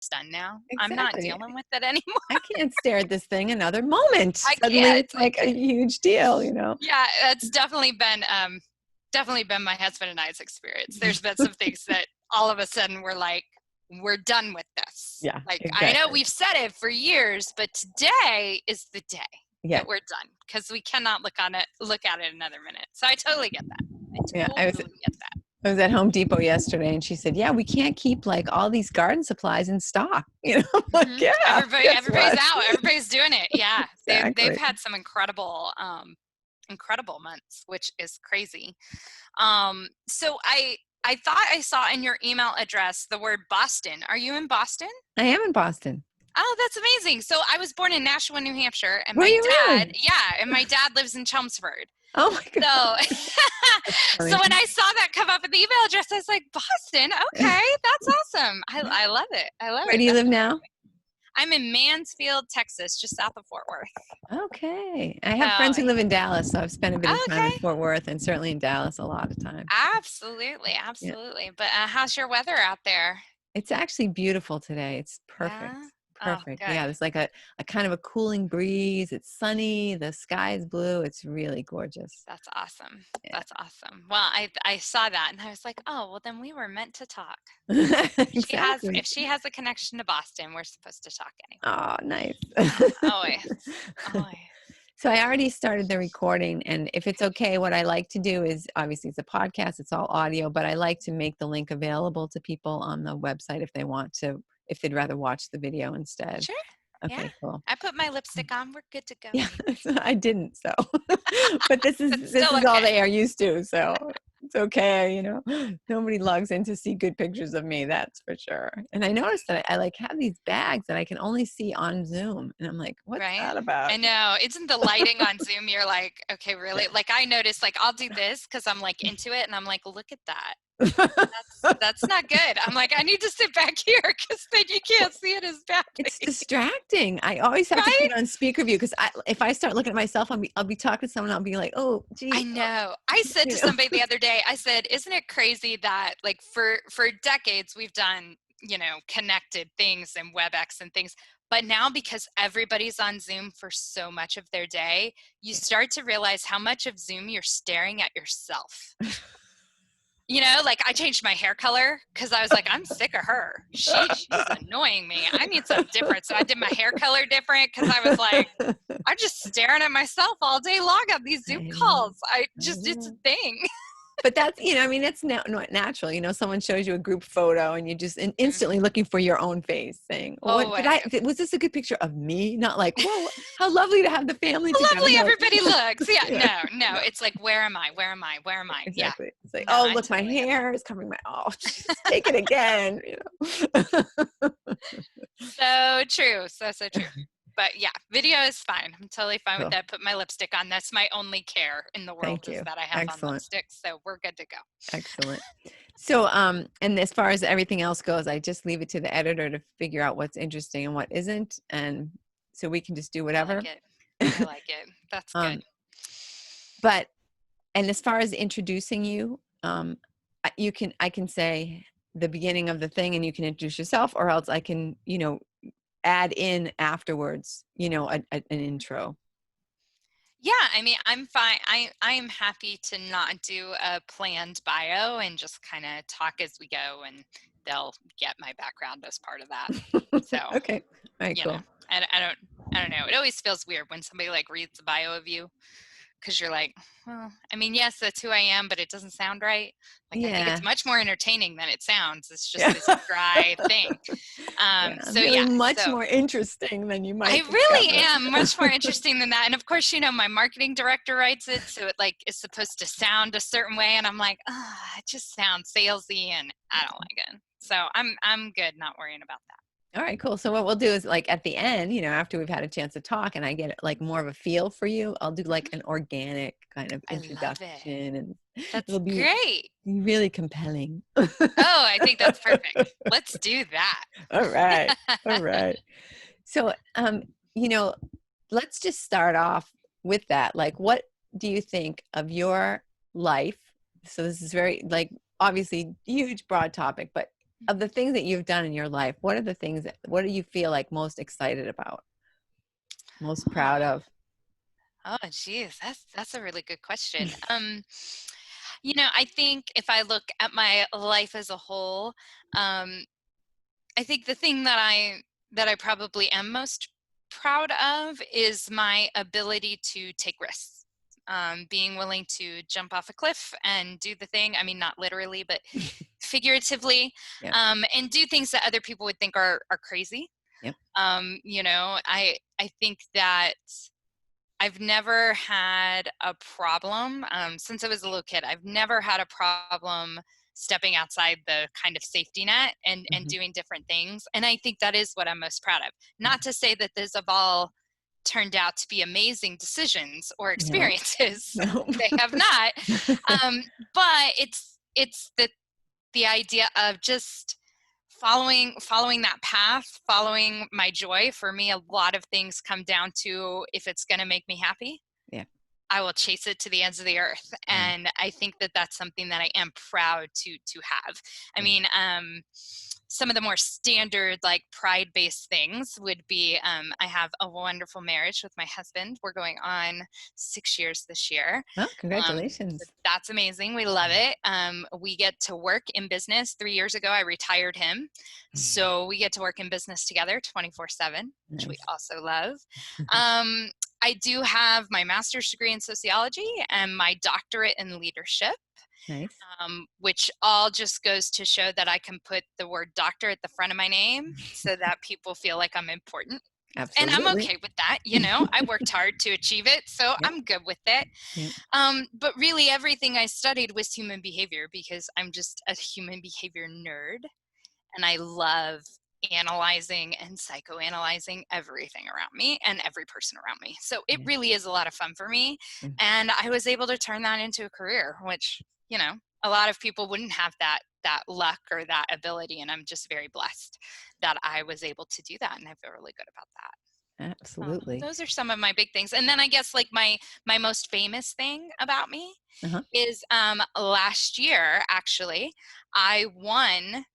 it's done now. I'm not Exactly. dealing with it anymore. I can't stare at this thing another moment. I Suddenly can't. it's like a huge deal, you know? Yeah, it's definitely been my husband and I's experience. There's been some things that all of a sudden we're like, we're done with this. Yeah, Like, I know exactly. we've said it for years, but today is the day Yeah. that we're done because we cannot look at it another minute. So I totally get that. Yeah, I totally get that. I was at Home Depot yesterday and she said, yeah, we can't keep like all these garden supplies in stock. You know, I'm like, yeah, Everybody's what? out. Everybody's doing it. Yeah. Exactly. They've had some incredible months, which is crazy. So I thought I saw in your email address the word Boston. Are you in Boston? I am in Boston. Oh, that's amazing. So I was born in Nashua, New Hampshire, and Were you really? my dad lives in Chelmsford. Oh my God. So, so when I saw that come up in the email address, I was like, Boston, okay, that's awesome. I love it. I love it. Where do you live now? I'm in Mansfield, Texas, just south of Fort Worth. Okay. I have friends who live in Dallas, so I've spent a bit of time in Okay. Fort Worth and certainly in Dallas a lot of time. Absolutely. Yeah. But how's your weather out there? It's actually beautiful today. It's perfect. Yeah? Perfect. Oh, Yeah, good. there's like a kind of a cooling breeze. It's sunny. The sky is blue. It's really gorgeous. That's awesome. Yeah. That's awesome. Well, I saw that and I was like, oh, well, then we were meant to talk. Exactly. If she has a connection to Boston, we're supposed to talk anyway. Oh, nice. Always. Always. So I already started the recording, and if it's okay, what I like to do is, obviously it's a podcast, it's all audio, but I like to make the link available to people on the website if they want to, if they'd rather watch the video instead. Sure. Okay, Yeah. cool. I put my lipstick on. We're good to go. Yeah, I didn't, so, but this It's is still all okay. they are used to, so it's okay, you know. Nobody logs in to see good pictures of me, that's for sure. And I noticed that I like have these bags that I can only see on Zoom, and I'm like, what's Right? that about? I know. Isn't the lighting on Zoom, you're like, okay, really? Yeah. Like I noticed, like I'll do this because I'm like into it and I'm like, look at that. That's not good. I'm like, I need to sit back here because then you can't see it as badly. It's distracting. I always have to put it on speaker view because if I start looking at myself, I'll be talking to someone. I'll be like, oh, gee. I know. I said to somebody the other day, I said, isn't it crazy that like for decades we've done, connected things and WebEx and things. But now because everybody's on Zoom for so much of their day, you start to realize how much of Zoom you're staring at yourself. Like I changed my hair color because I was like, I'm sick of her. She's annoying me. I need something different. So I did my hair color different because I was like, I'm just staring at myself all day long on these Zoom calls. It's a thing. But that's, that's not natural. Someone shows you a group photo and you just instantly looking for your own face saying, was this a good picture of me? Not like, whoa, how lovely to have the family together. Lovely everybody looks. Yeah, no. It's like, where am I? Where am I? Where am I? Exactly. Yeah. It's like, look, my hair is covering geez, take it again. So true. So true. But yeah, video is fine. I'm totally fine with that. Put my lipstick on. That's my only care in the world is that I have on lipstick. So we're good to go. Excellent. So, and as far as everything else goes, I just leave it to the editor to figure out what's interesting and what isn't. And so we can just do whatever. I like it. That's good. And as far as introducing you, I can say the beginning of the thing and you can introduce yourself, or else I can, add in afterwards, an intro. Yeah, I mean, I'm fine. I am happy to not do a planned bio and just kind of talk as we go, and they'll get my background as part of that. So okay, all right, cool. I don't know. It always feels weird when somebody like reads the bio of you, because you're like, well, I mean, yes, that's who I am, but it doesn't sound right. Like, I think it's much more entertaining than it sounds. It's just this dry thing. Much more interesting than you might. I really am much more interesting than that. And of course, my marketing director writes it, so it like is supposed to sound a certain way, and I'm like, it just sounds salesy, and I don't like it. So I'm good not worrying about that. All right, cool. So what we'll do is like at the end, after we've had a chance to talk and I get like more of a feel for you, I'll do like an organic kind of introduction, and it'll be great. Really compelling. I think that's perfect. Let's do that. All right. All right. So, let's just start off with that. Like, what do you think of your life? So this is very like obviously huge, broad topic, but of the things that you've done in your life, what are the things what do you feel like most excited about, most proud Oh, of? oh, geez, that's a really good question. I think if I look at my life as a whole, um, I think the thing that I probably am most proud of is my ability to take risks. Being willing to jump off a cliff and do the thing. I mean, not literally, but figuratively, Yep. and do things that other people would think are crazy. Yep. I think that I've never had a problem since I was a little kid. I've never had a problem stepping outside the kind of safety net and Mhm. doing different things. And I think that is what I'm most proud of. Yeah. Not to say that these have all turned out to be amazing decisions or No. experiences. No. They have not. Um, but it's the idea of just following that path, following my joy. For me, a lot of things come down to, if it's going to make me happy, Yeah. I will chase it to the ends of the earth. Yeah. And I think that that's something that I am proud to have. I Yeah. mean, some of the more standard, like pride-based things would be, I have a wonderful marriage with my husband. We're going on 6 years this year. Well, So congratulations. that's amazing. We love it. We get to work in business. 3 years ago, I retired him. So we get to work in business together 24/7, which we Nice. also love. Um, I do have my master's degree in sociology and my doctorate in leadership, Nice. which all just goes to show that I can put the word doctor at the front of my name so that people feel like I'm important. And I'm Absolutely. okay with that. I worked hard to achieve it, so Yep. I'm good with it. Yep. But really, everything I studied was human behavior because I'm just a human behavior nerd. And I love analyzing and psychoanalyzing everything around me and every person around me. So it Yeah. really is a lot of fun for me. Mm. And I was able to turn that into a career, which, a lot of people wouldn't have that luck or that ability. And I'm just very blessed that I was able to do that. And I feel really good about that. Absolutely. Those are some of my big things. And then I guess like my most famous thing about me Uh-huh. is last year, actually, I won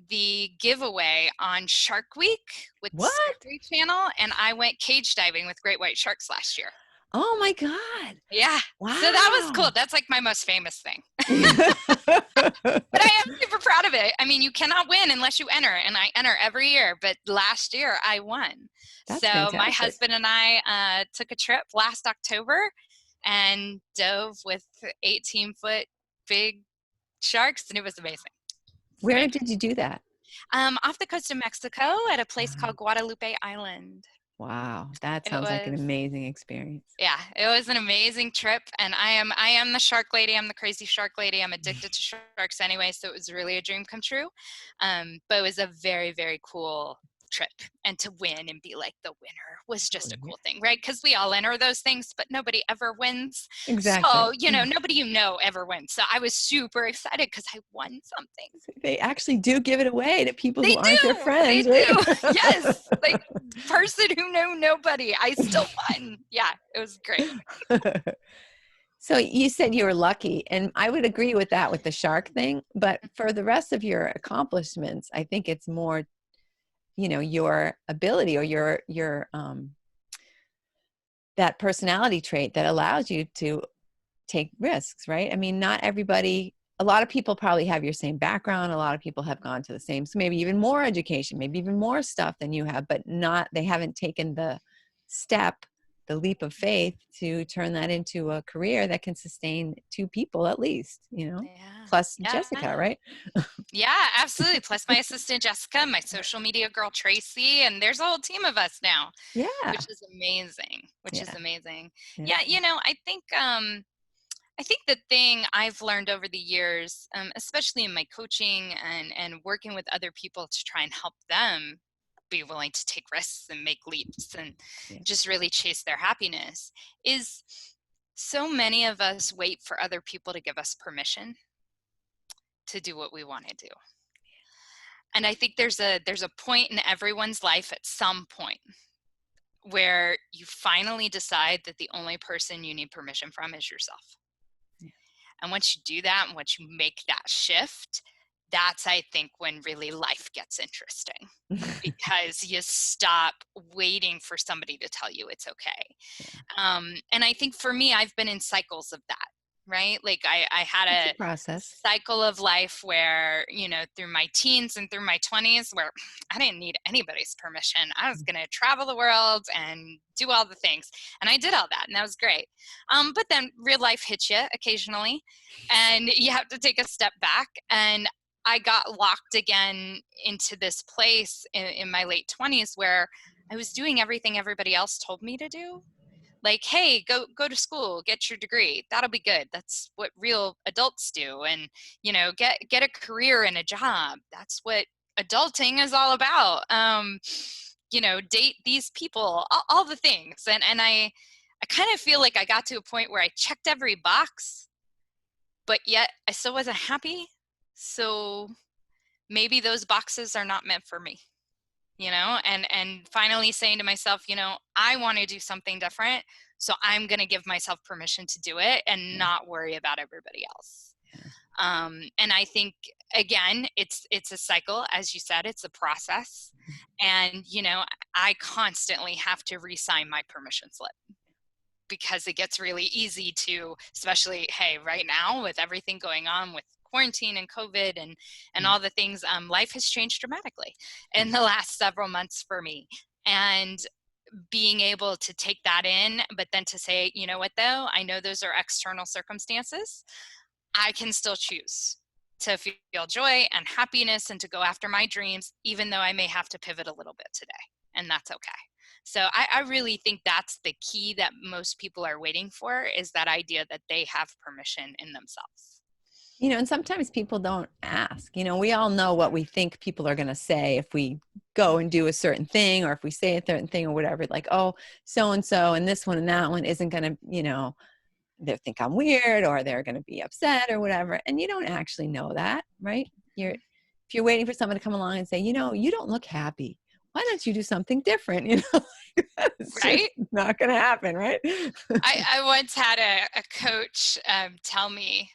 the giveaway on Shark Week with What? Discovery Channel, and I went cage diving with great white sharks last year. Oh my God. Yeah. So that was cool. Wow. That's like my most famous thing. But I am super proud of it. I mean, you cannot win unless you enter, and I enter every year. But last year I won. That's So my fantastic. husband and I took a trip last October and dove with 18-foot big sharks, and it was amazing. It's Where amazing. did you do that? Off the coast of Mexico at a place Wow. called Guadalupe Island. Wow. That It sounds like an was, amazing experience. yeah, it was an amazing trip. And I am the shark lady. I'm the crazy shark lady. I'm addicted to sharks anyway. So it was really a dream come true. But it was a very, very cool trip. And to win and be like the winner was just a Yeah. cool thing, right? Because we all enter those things, but nobody ever wins. Exactly. So, nobody ever wins. So I was super excited because I won something. They actually do give it away to people They who aren't their do. They friends, right? do. Yes. Like person who knew nobody. I still won. Yeah, it was great. So you said you were lucky, and I would agree with that with the shark thing. But for the rest of your accomplishments, I think it's more, your ability or your that personality trait that allows you to take risks, right? I mean, not everybody, a lot of people probably have your same background. A lot of people have gone to the same, so maybe even more education, maybe even more stuff than you have, but they haven't taken the step, the leap of faith to turn that into a career that can sustain two people at least, Yeah. plus Jessica, Yeah. right? Yeah, absolutely. Plus my assistant Jessica, my social media girl Tracy, and there's a whole team of us now, Yeah. which is amazing. Which is Yeah. amazing. Yeah. Yeah, I think the thing I've learned over the years, especially in my coaching and working with other people to try and help them be willing to take risks and make leaps and Yeah. just really chase their happiness, is so many of us wait for other people to give us permission to do what we want to do. And I think there's a point in everyone's life at some point where you finally decide that the only person you need permission from is yourself. Yeah. And once you do that and once you make that shift, that's, I think, when really life gets interesting, because you stop waiting for somebody to tell you it's okay. Yeah. And I think for me, I've been in cycles of that, right? Like I had It's a a process. cycle of life where, through my teens and through my 20s, where I didn't need anybody's permission. I was going to travel the world and do all the things. And I did all that, and that was great. But then real life hits you occasionally, and you have to take a step back. And I got locked again into this place in my late 20s where I was doing everything everybody else told me to do. Like, hey, go to school, get your degree, that'll be good, that's what real adults do. And get a career and a job, that's what adulting is all about. Date these people, all the things. And I kind of feel like I got to a point where I checked every box, but yet I still wasn't happy. So maybe those boxes are not meant for me. And finally saying to myself, I want to do something different. So I'm going to give myself permission to do it and not worry about everybody else. And I think, again, it's a cycle. As you said, it's a process. And, I constantly have to re-sign my permission slip, because it gets really easy to, especially, hey, right now with everything going on with quarantine and COVID and all the things, life has changed dramatically in the last several months for me. And being able to take that in, but then to say, you know what, though, I know those are external circumstances. I can still choose to feel joy and happiness and to go after my dreams, even though I may have to pivot a little bit today. And that's okay. So I really think that's the key that most people are waiting for, is that idea that they have permission in themselves. And sometimes people don't ask. We all know what we think people are going to say if we go and do a certain thing, or if we say a certain thing or whatever, like, oh, so-and-so and this one and that one isn't going to, they think I'm weird, or they're going to be upset or whatever. And you don't actually know that, right? If you're waiting for someone to come along and say, you don't look happy, why don't you do something different? It's Right? just not going to happen, right? I once had a coach tell me,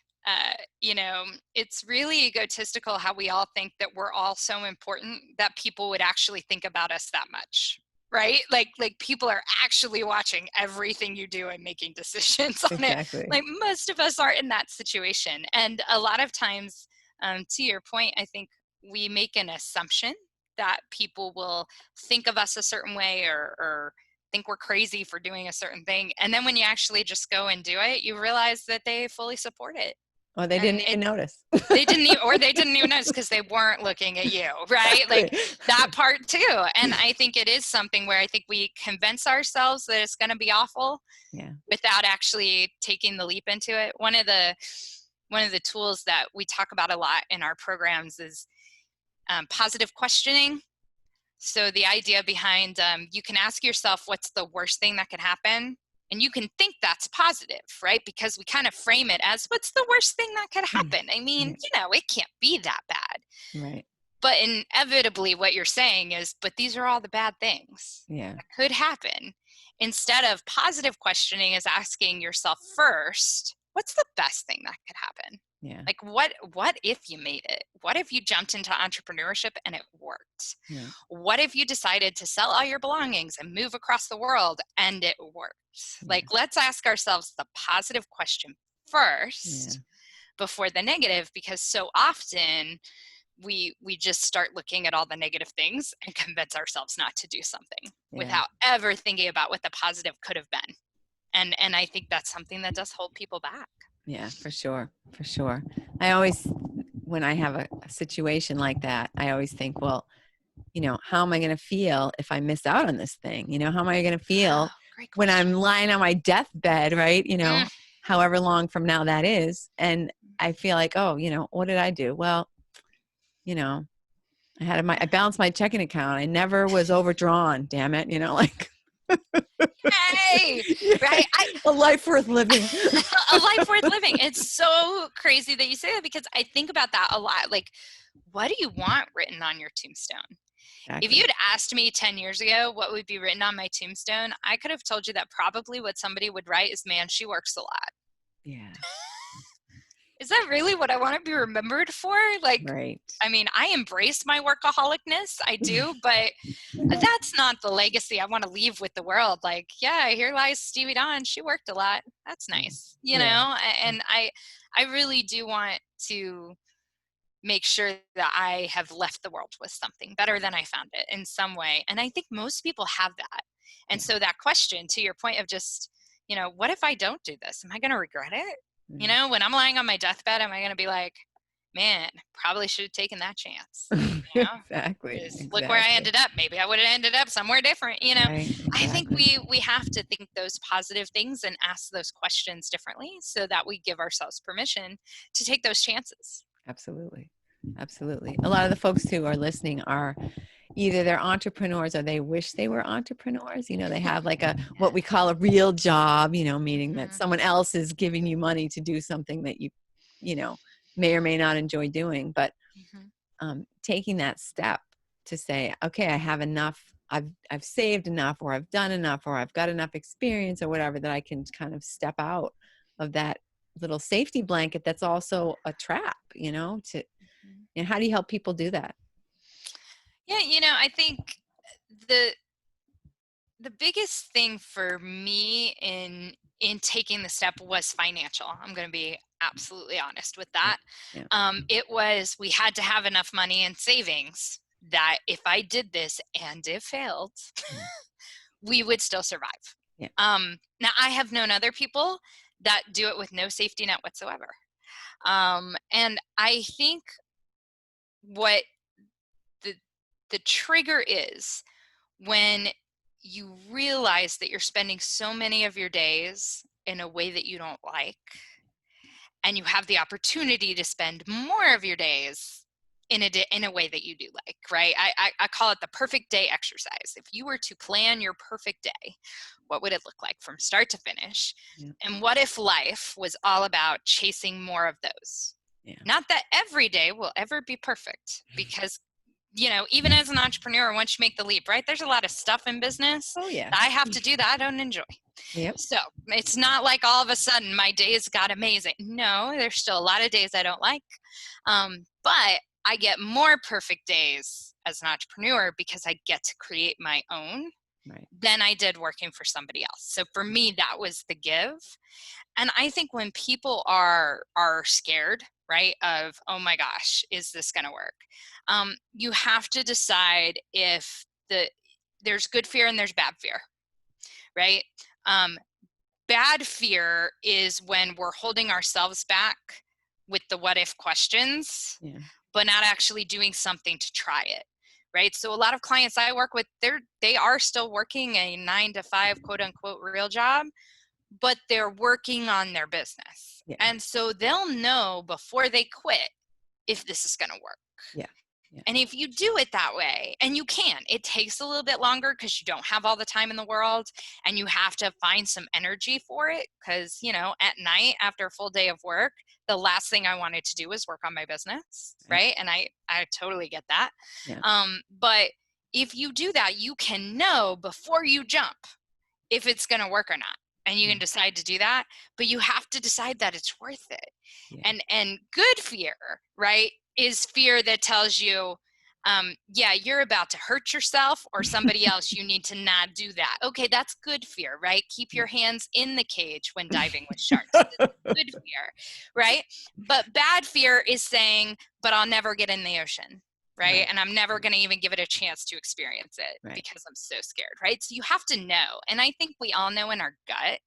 it's really egotistical how we all think that we're all so important that people would actually think about us that much. Right? Like people are actually watching everything you do and making decisions on it. Exactly. Like most of us are in that situation. And a lot of times, to your point, I think we make an assumption that people will think of us a certain way, or think we're crazy for doing a certain thing. And then when you actually just go and do it, you realize that they fully support it. Or they didn't even notice. They didn't even notice because they weren't looking at you, right? Like that part too. And I think it is something where I think we convince ourselves that it's going to be awful, without actually taking the leap into it. One of the tools that we talk about a lot in our programs is positive questioning. So the idea behind, you can ask yourself, what's the worst thing that could happen? And you can think that's positive, right? Because we kind of frame it as, what's the worst thing that could happen? I mean, it can't be that bad. Right. But inevitably what you're saying is, but these are all the bad things that could happen. Instead of positive questioning is asking yourself first, what's the best thing that could happen? Yeah. Like what if you made it? What if you jumped into entrepreneurship and it worked? Yeah. What if you decided to sell all your belongings and move across the world and it worked? Like, let's ask ourselves the positive question first before the negative, because so often we just start looking at all the negative things and convince ourselves not to do something without ever thinking about what the positive could have been. And I think that's something that does hold people back. Yeah, for sure. For sure. I always, when I have a situation like that, I always think, well, how am I going to feel if I miss out on this thing? How am I going to feel when I'm lying on my deathbed, right? However long from now that is. And I feel like, oh, what did I do? Well, I balanced my checking account. I never was overdrawn, damn it. Hey, right? A life worth living. A life worth living. It's so crazy that you say that, because I think about that a lot. Like, what do you want written on your tombstone? Exactly. If you'd asked me 10 years ago what would be written on my tombstone, I could have told you that probably what somebody would write is, man, she works a lot. Yeah. is that really what I want to be remembered for? Like, Right. I mean, I embrace my workaholicness, I do, but that's not the legacy I want to leave with the world. Like, yeah, here lies Stevie Dawn. She worked a lot. That's nice, you Yeah. know? And I really do want to make sure that I have left the world with something better than I found it in some way. And I think most people have that. And Yeah. so that question, to your point of just, you know, what if I don't do this? Am I going to regret it? You know, when I'm lying on my deathbed, am I going to be like, man, probably should have taken that chance? You know, Exactly. just look where I Exactly. ended up. Maybe I would have ended up somewhere different. You know, Right. I think Exactly. we have to think those positive things and ask those questions differently so that we give ourselves permission to take those chances. Absolutely. Absolutely. A lot of the folks who are listening are either they're entrepreneurs or they wish they were entrepreneurs. You know, they have like a what we call a real job, you know, meaning that Mhm, someone else is giving you money to do something that you know, may or may not enjoy doing. But mhm. taking that step to say, okay, I have enough, I've saved enough, or I've done enough, or I've got enough experience or whatever that I can kind of step out of that little safety blanket that's also a trap, you know, to Mhm. and how do you help people do that? Yeah, you know, I think the the biggest thing for me in taking the step was financial. I'm going to be absolutely honest with Yeah. that. Yeah. It was we had to have enough money in savings that if I did this and it failed, Yeah. we would still survive. Yeah. Now I have known other people that do it with no safety net whatsoever. And I think what the the trigger is when you realize that you're spending so many of your days in a way that you don't like, and you have the opportunity to spend more of your days in a way that you do like, right? I call it the perfect day exercise. If you were to plan your perfect day, what would it look like from start to finish? Yeah. And what if life was all about chasing more of those? Yeah. Not that every day will ever be perfect, because you know, even as an entrepreneur, once you make the leap, right, there's a lot of stuff in business Oh yeah. that I have to do that I don't enjoy. Yep. So it's not like all of a sudden my days got amazing. No, there's still a lot of days I don't like. But I get more perfect days as an entrepreneur because I get to create my own Right. than I did working for somebody else. So for me, that was the give. And I think when people are scared, right, of, oh my gosh, is this going to work? You have to decide if there's good fear and there's bad fear, right? Um, Bad fear is when we're holding ourselves back with the what if questions, Yeah. but not actually doing something to try it. Right. So a lot of clients I work with, they are still working a 9 to 5 quote unquote real job, but they're working on their business. Yeah. And so they'll know before they quit if this is going to work. Yeah. Yeah. And if you do it that way, and you can, it takes a little bit longer because you don't have all the time in the world and you have to find some energy for it. Because, you know, at night after a full day of work, the last thing I wanted to do was work on my business. Right. Right. And I totally get that. Yeah. But if you do that, you can know before you jump if it's going to work or not, and you Yeah. can decide to do that, but you have to decide that it's worth it. Yeah. And good fear, right, is fear that tells you, yeah, you're about to hurt yourself or somebody else, you need to not do that. Okay, that's good fear, right? Keep Yeah. your hands in the cage when diving with sharks. Good fear, right? But bad fear is saying, but I'll never get in the ocean, right? Right. And I'm never going to even give it a chance to experience it Right. because I'm so scared, right? So you have to know. And I think we all know in our gut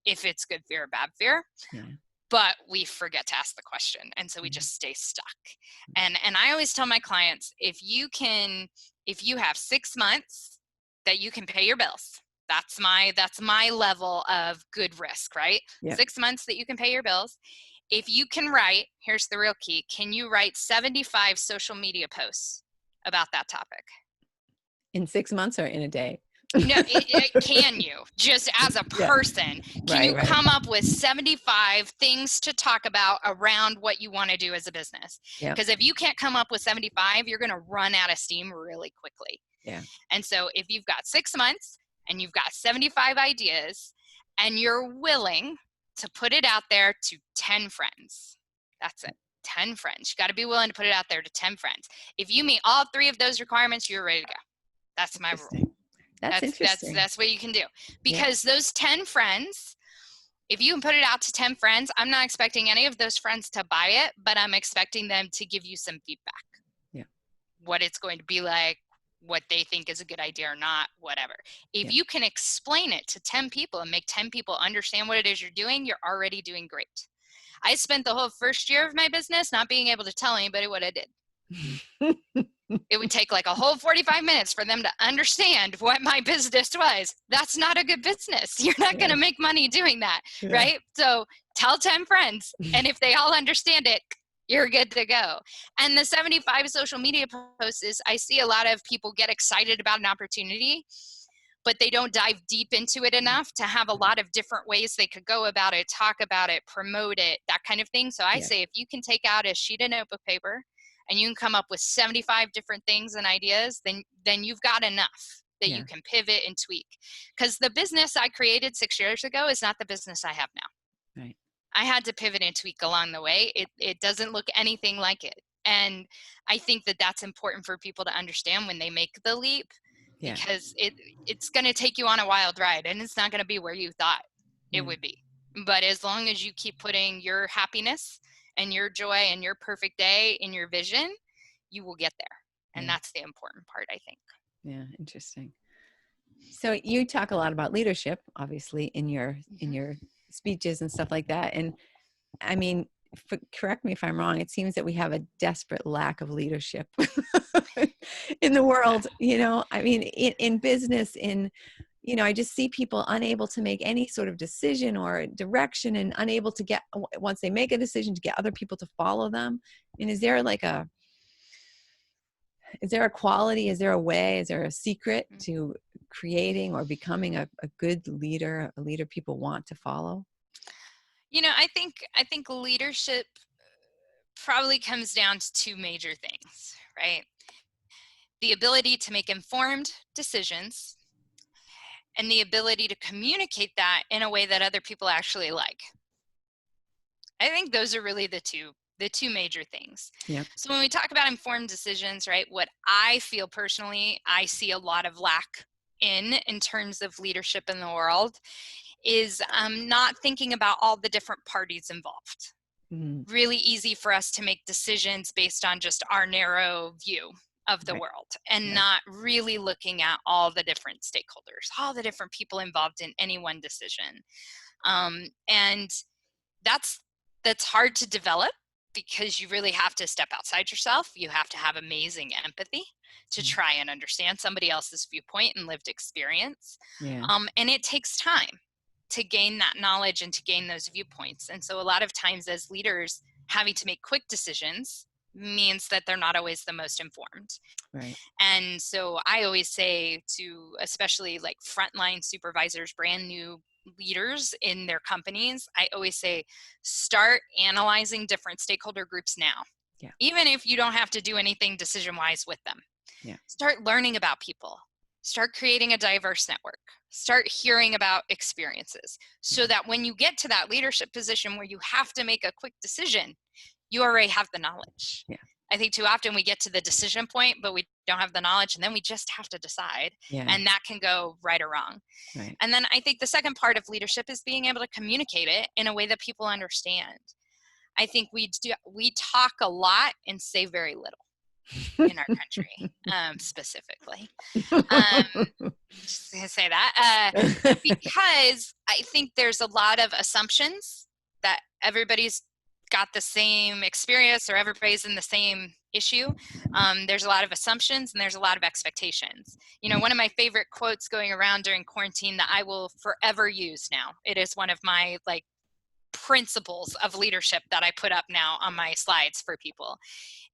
if it's good fear or bad fear, Yeah. but we forget to ask the question. And so we just stay stuck. And I always tell my clients, if you have 6 months that you can pay your bills, that's my level of good risk, right? Yeah. 6 months that you can pay your bills. If you can write, here's the real key, can you write 75 social media posts about that topic? In 6 months or in a day? No, can you, just as a Yeah. person, can Right. you Right. come up with 75 things to talk about around what you want to do as a business? Yeah. Because if you can't come up with 75, you're going to run out of steam really quickly. Yeah. And so if you've got 6 months and you've got 75 ideas and you're willing to put it out there to 10 friends, That's it. 10 friends. You got to be willing to put it out there to 10 friends. If you meet all 3 of those requirements, you're ready to go. That's my rule. Interesting. That's interesting. That's what you can do. Yeah. Because those 10 friends, if you can put it out to 10 friends, I'm not expecting any of those friends to buy it, but I'm expecting them to give you some feedback. Yeah. What it's going to be like, what they think is a good idea or not, whatever. If you can explain it to 10 people and make 10 people understand what it is you're doing, you're already doing great. I spent the whole first year of my business not being able to tell anybody what I did. It would take like a whole 45 minutes for them to understand what my business was. That's not a good business. You're not going to make money doing that, right? So tell 10 friends, and if they all understand it, you're good to go. And the 75 social media posts is, I see a lot of people get excited about an opportunity, but they don't dive deep into it enough to have a lot of different ways they could go about it, talk about it, promote it, that kind of thing. So I say, if you can take out a sheet of notebook paper and you can come up with 75 different things and ideas, then you've got enough that you can pivot and tweak. Because the business I created 6 years ago is not the business I have now. Right. I had to pivot and tweak along the way. It doesn't look anything like it. And I think that that's important for people to understand when they make the leap, because it's going to take you on a wild ride, and it's not going to be where you thought it would be. But as long as you keep putting your happiness and your joy and your perfect day in your vision, you will get there. And that's the important part, I think. Yeah. Interesting. So you talk a lot about leadership, obviously, in your speeches and stuff like that. And I mean, correct me if I'm wrong, it seems that we have a desperate lack of leadership in the world. I mean, in business, I just see people unable to make any sort of decision or direction, and unable to get, once they make a decision, to get other people to follow them. And is there a quality, is there a way, is there a secret to creating or becoming a good leader, a leader people want to follow? I think leadership probably comes down to 2 major things, right? The ability to make informed decisions and the ability to communicate that in a way that other people actually like. I think those are really the two major things. So when we talk about informed decisions, right, what I feel personally, I see a lot of lack in terms of leadership in the world is not thinking about all the different parties involved. Really easy for us to make decisions based on just our narrow view of the world, and not really looking at all the different stakeholders, all the different people involved in any one decision. And that's hard to develop, because you really have to step outside yourself. You have to have amazing empathy to try and understand somebody else's viewpoint and lived experience. And it takes time to gain that knowledge and to gain those viewpoints. And so a lot of times as leaders, having to make quick decisions means that they're not always the most informed. Right. And so I always say to, especially like frontline supervisors, brand new leaders in their companies, I always say, start analyzing different stakeholder groups now. Even if you don't have to do anything decision-wise with them. Start learning about people. Start creating a diverse network. Start hearing about experiences, so that when you get to that leadership position where you have to make a quick decision, you already have the knowledge. I think too often we get to the decision point, but we don't have the knowledge, and then we just have to decide. And that can go right or wrong. And then I think the second part of leadership is being able to communicate it in a way that people understand. I think we talk a lot and say very little in our country, specifically. Just gonna say that because I think there's a lot of assumptions that everybody's got the same experience or everybody's in the same issue. There's a lot of assumptions and there's a lot of expectations. One of my favorite quotes going around during quarantine that I will forever use now, it is one of my principles of leadership that I put up now on my slides for people,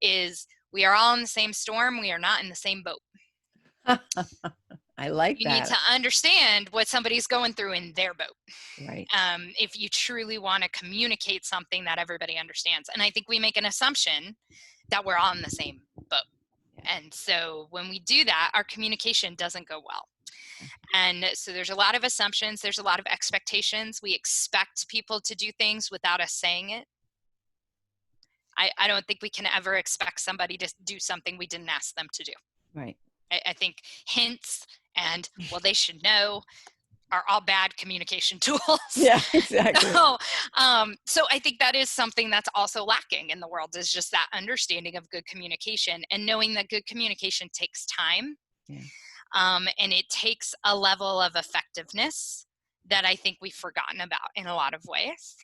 is, we are all in the same storm, we are not in the same boat. I like that. You need to understand what somebody's going through in their boat. Right. If you truly want to communicate something that everybody understands. And I think we make an assumption that we're all in the same boat. And so when we do that, our communication doesn't go well. And so there's a lot of assumptions. There's a lot of expectations. We expect people to do things without us saying it. I don't think we can ever expect somebody to do something we didn't ask them to do. Right. I think hints and, well, they should know, are all bad communication tools. Yeah, exactly. So I think that is something that's also lacking in the world, is just that understanding of good communication and knowing that good communication takes time. Yeah. And it takes a level of effectiveness that I think we've forgotten about in a lot of ways.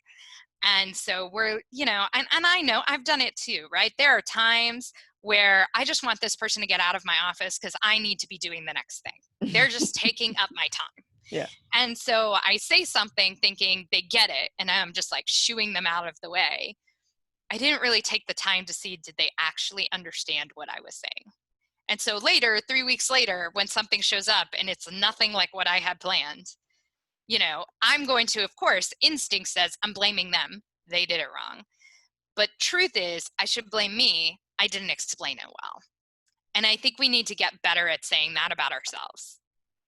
And so we're, and I know I've done it too, right? There are times where I just want this person to get out of my office because I need to be doing the next thing. They're just taking up my time. Yeah. And so I say something thinking they get it, and I'm just like shooing them out of the way. I didn't really take the time to see, did they actually understand what I was saying? And so later, 3 weeks later, when something shows up and it's nothing like what I had planned, I'm going to, of course, instinct says I'm blaming them. They did it wrong. But truth is, I should blame me. I didn't explain it well. And I think we need to get better at saying that about ourselves.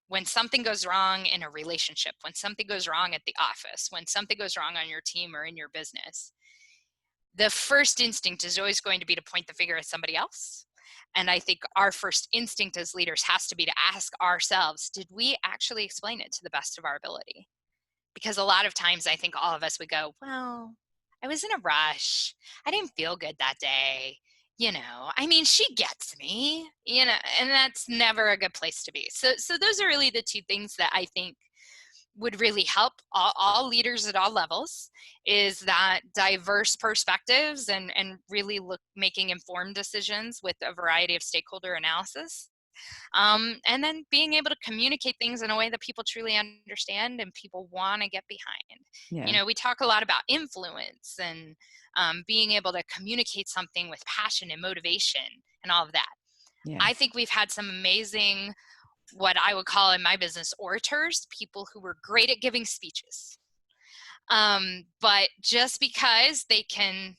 When something goes wrong in a relationship, when something goes wrong at the office, when something goes wrong on your team or in your business, the first instinct is always going to be to point the finger at somebody else. And I think our first instinct as leaders has to be to ask ourselves, did we actually explain it to the best of our ability? Because a lot of times I think all of us would go, well, I was in a rush. I didn't feel good that day. She gets me, and that's never a good place to be. So those are really the two things that I think would really help all leaders at all levels, is that diverse perspectives and really making informed decisions with a variety of stakeholder analysis. And then being able to communicate things in a way that people truly understand and people want to get behind. Yeah. We talk a lot about influence and being able to communicate something with passion and motivation and all of that. Yeah. I think we've had some amazing, what I would call in my business, orators, people who were great at giving speeches. But just because they can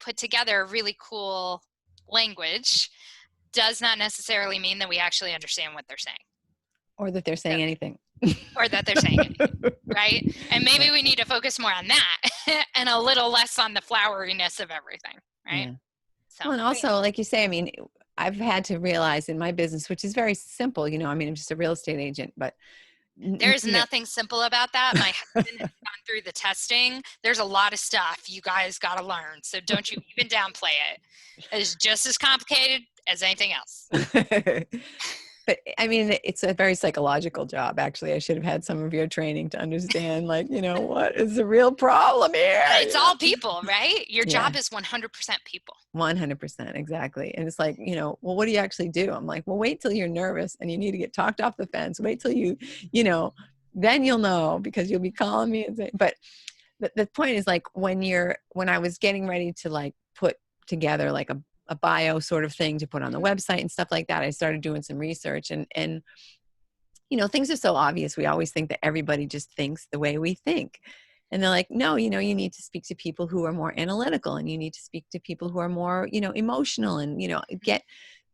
put together really cool language does not necessarily mean that we actually understand what they're saying. Or that they're saying anything. Or that they're saying anything, right? And maybe we need to focus more on that and a little less on the floweriness of everything, right? Yeah. So, Well, and also, like you say, I've had to realize in my business, which is very simple, I'm just a real estate agent, but there's nothing simple about that. My husband has gone through the testing. There's a lot of stuff you guys got to learn. So don't you even downplay it. It's just as complicated as anything else. But it's a very psychological job. Actually, I should have had some of your training to understand, what is the real problem here? It's all people, right? Your job is 100% people. 100%. Exactly. And it's like, well, what do you actually do? I'm like, well, wait till you're nervous and you need to get talked off the fence. Wait till then you'll know, because you'll be calling me and saying, but the point is, like, when I was getting ready to put together a bio sort of thing to put on the website and stuff like that, I started doing some research and things are so obvious. We always think that everybody just thinks the way we think. And they're like, no, you need to speak to people who are more analytical, and you need to speak to people who are more, emotional, and,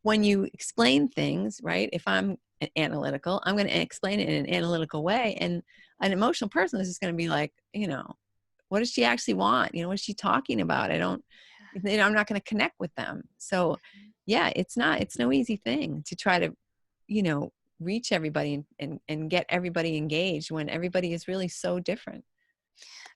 when you explain things, right? If I'm analytical, I'm going to explain it in an analytical way. And an emotional person is just going to be like, what does she actually want? What is she talking about? I'm not going to connect with them. So yeah, it's no easy thing to try to, reach everybody and get everybody engaged when everybody is really so different.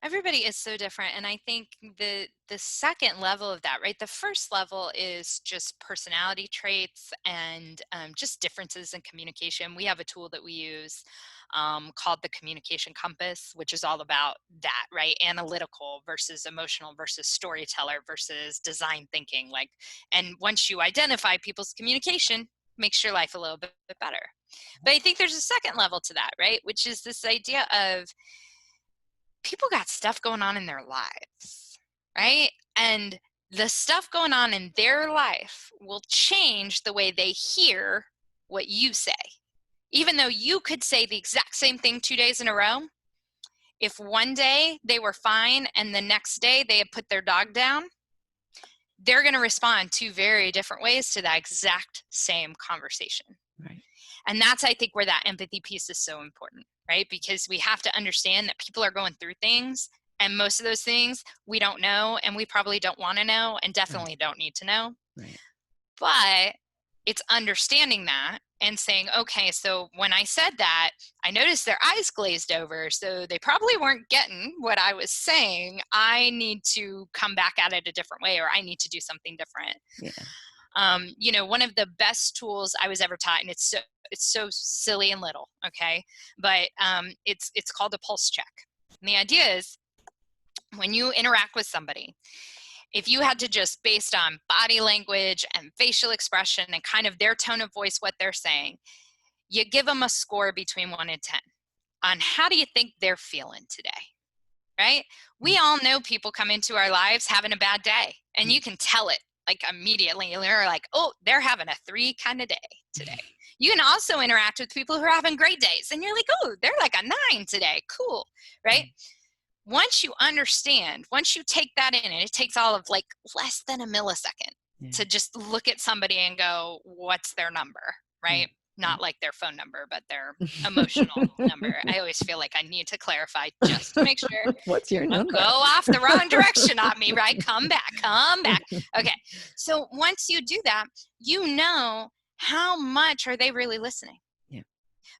Everybody is so different. And I think the second level of that, right? The first level is just personality traits and just differences in communication. We have a tool that we use called the Communication Compass, which is all about that, right? Analytical versus emotional versus storyteller versus design thinking. And once you identify people's communication, makes your life a little bit better. But I think there's a second level to that, right? Which is this idea of people got stuff going on in their lives, right? And the stuff going on in their life will change the way they hear what you say. Even though you could say the exact same thing 2 days in a row, if one day they were fine and the next day they had put their dog down, they're going to respond two very different ways to that exact same conversation. Right. And that's, I think, where that empathy piece is so important, right? Because we have to understand that people are going through things And most of those things we don't know, and we probably don't want to know, and definitely don't need to know. Right. But it's understanding that and saying, okay, so when I said that, I noticed their eyes glazed over, so they probably weren't getting what I was saying. I need to come back at it a different way, or I need to do something different. Yeah. One of the best tools I was ever taught, and it's so silly and little, okay, but it's called a pulse check. And the idea is, when you interact with somebody, if you had to just, based on body language and facial expression and kind of their tone of voice, what they're saying, you give them a score between 1 and 10 on how do you think they're feeling today, right? We all know people come into our lives having a bad day, and you can tell it like immediately. They're like, oh, they're having a 3 kind of day today. You can also interact with people who are having great days, and you're like, oh, they're like a 9 today. Cool, right? Once you understand, once you take that in, and it takes all of like less than a millisecond to just look at somebody and go, what's their number, right? Not like their phone number, but their emotional number. I always feel like I need to clarify just to make sure. What's your number? Go off the wrong direction on me, right? Come back. Okay. So once you do that, you know how much are they really listening? Yeah.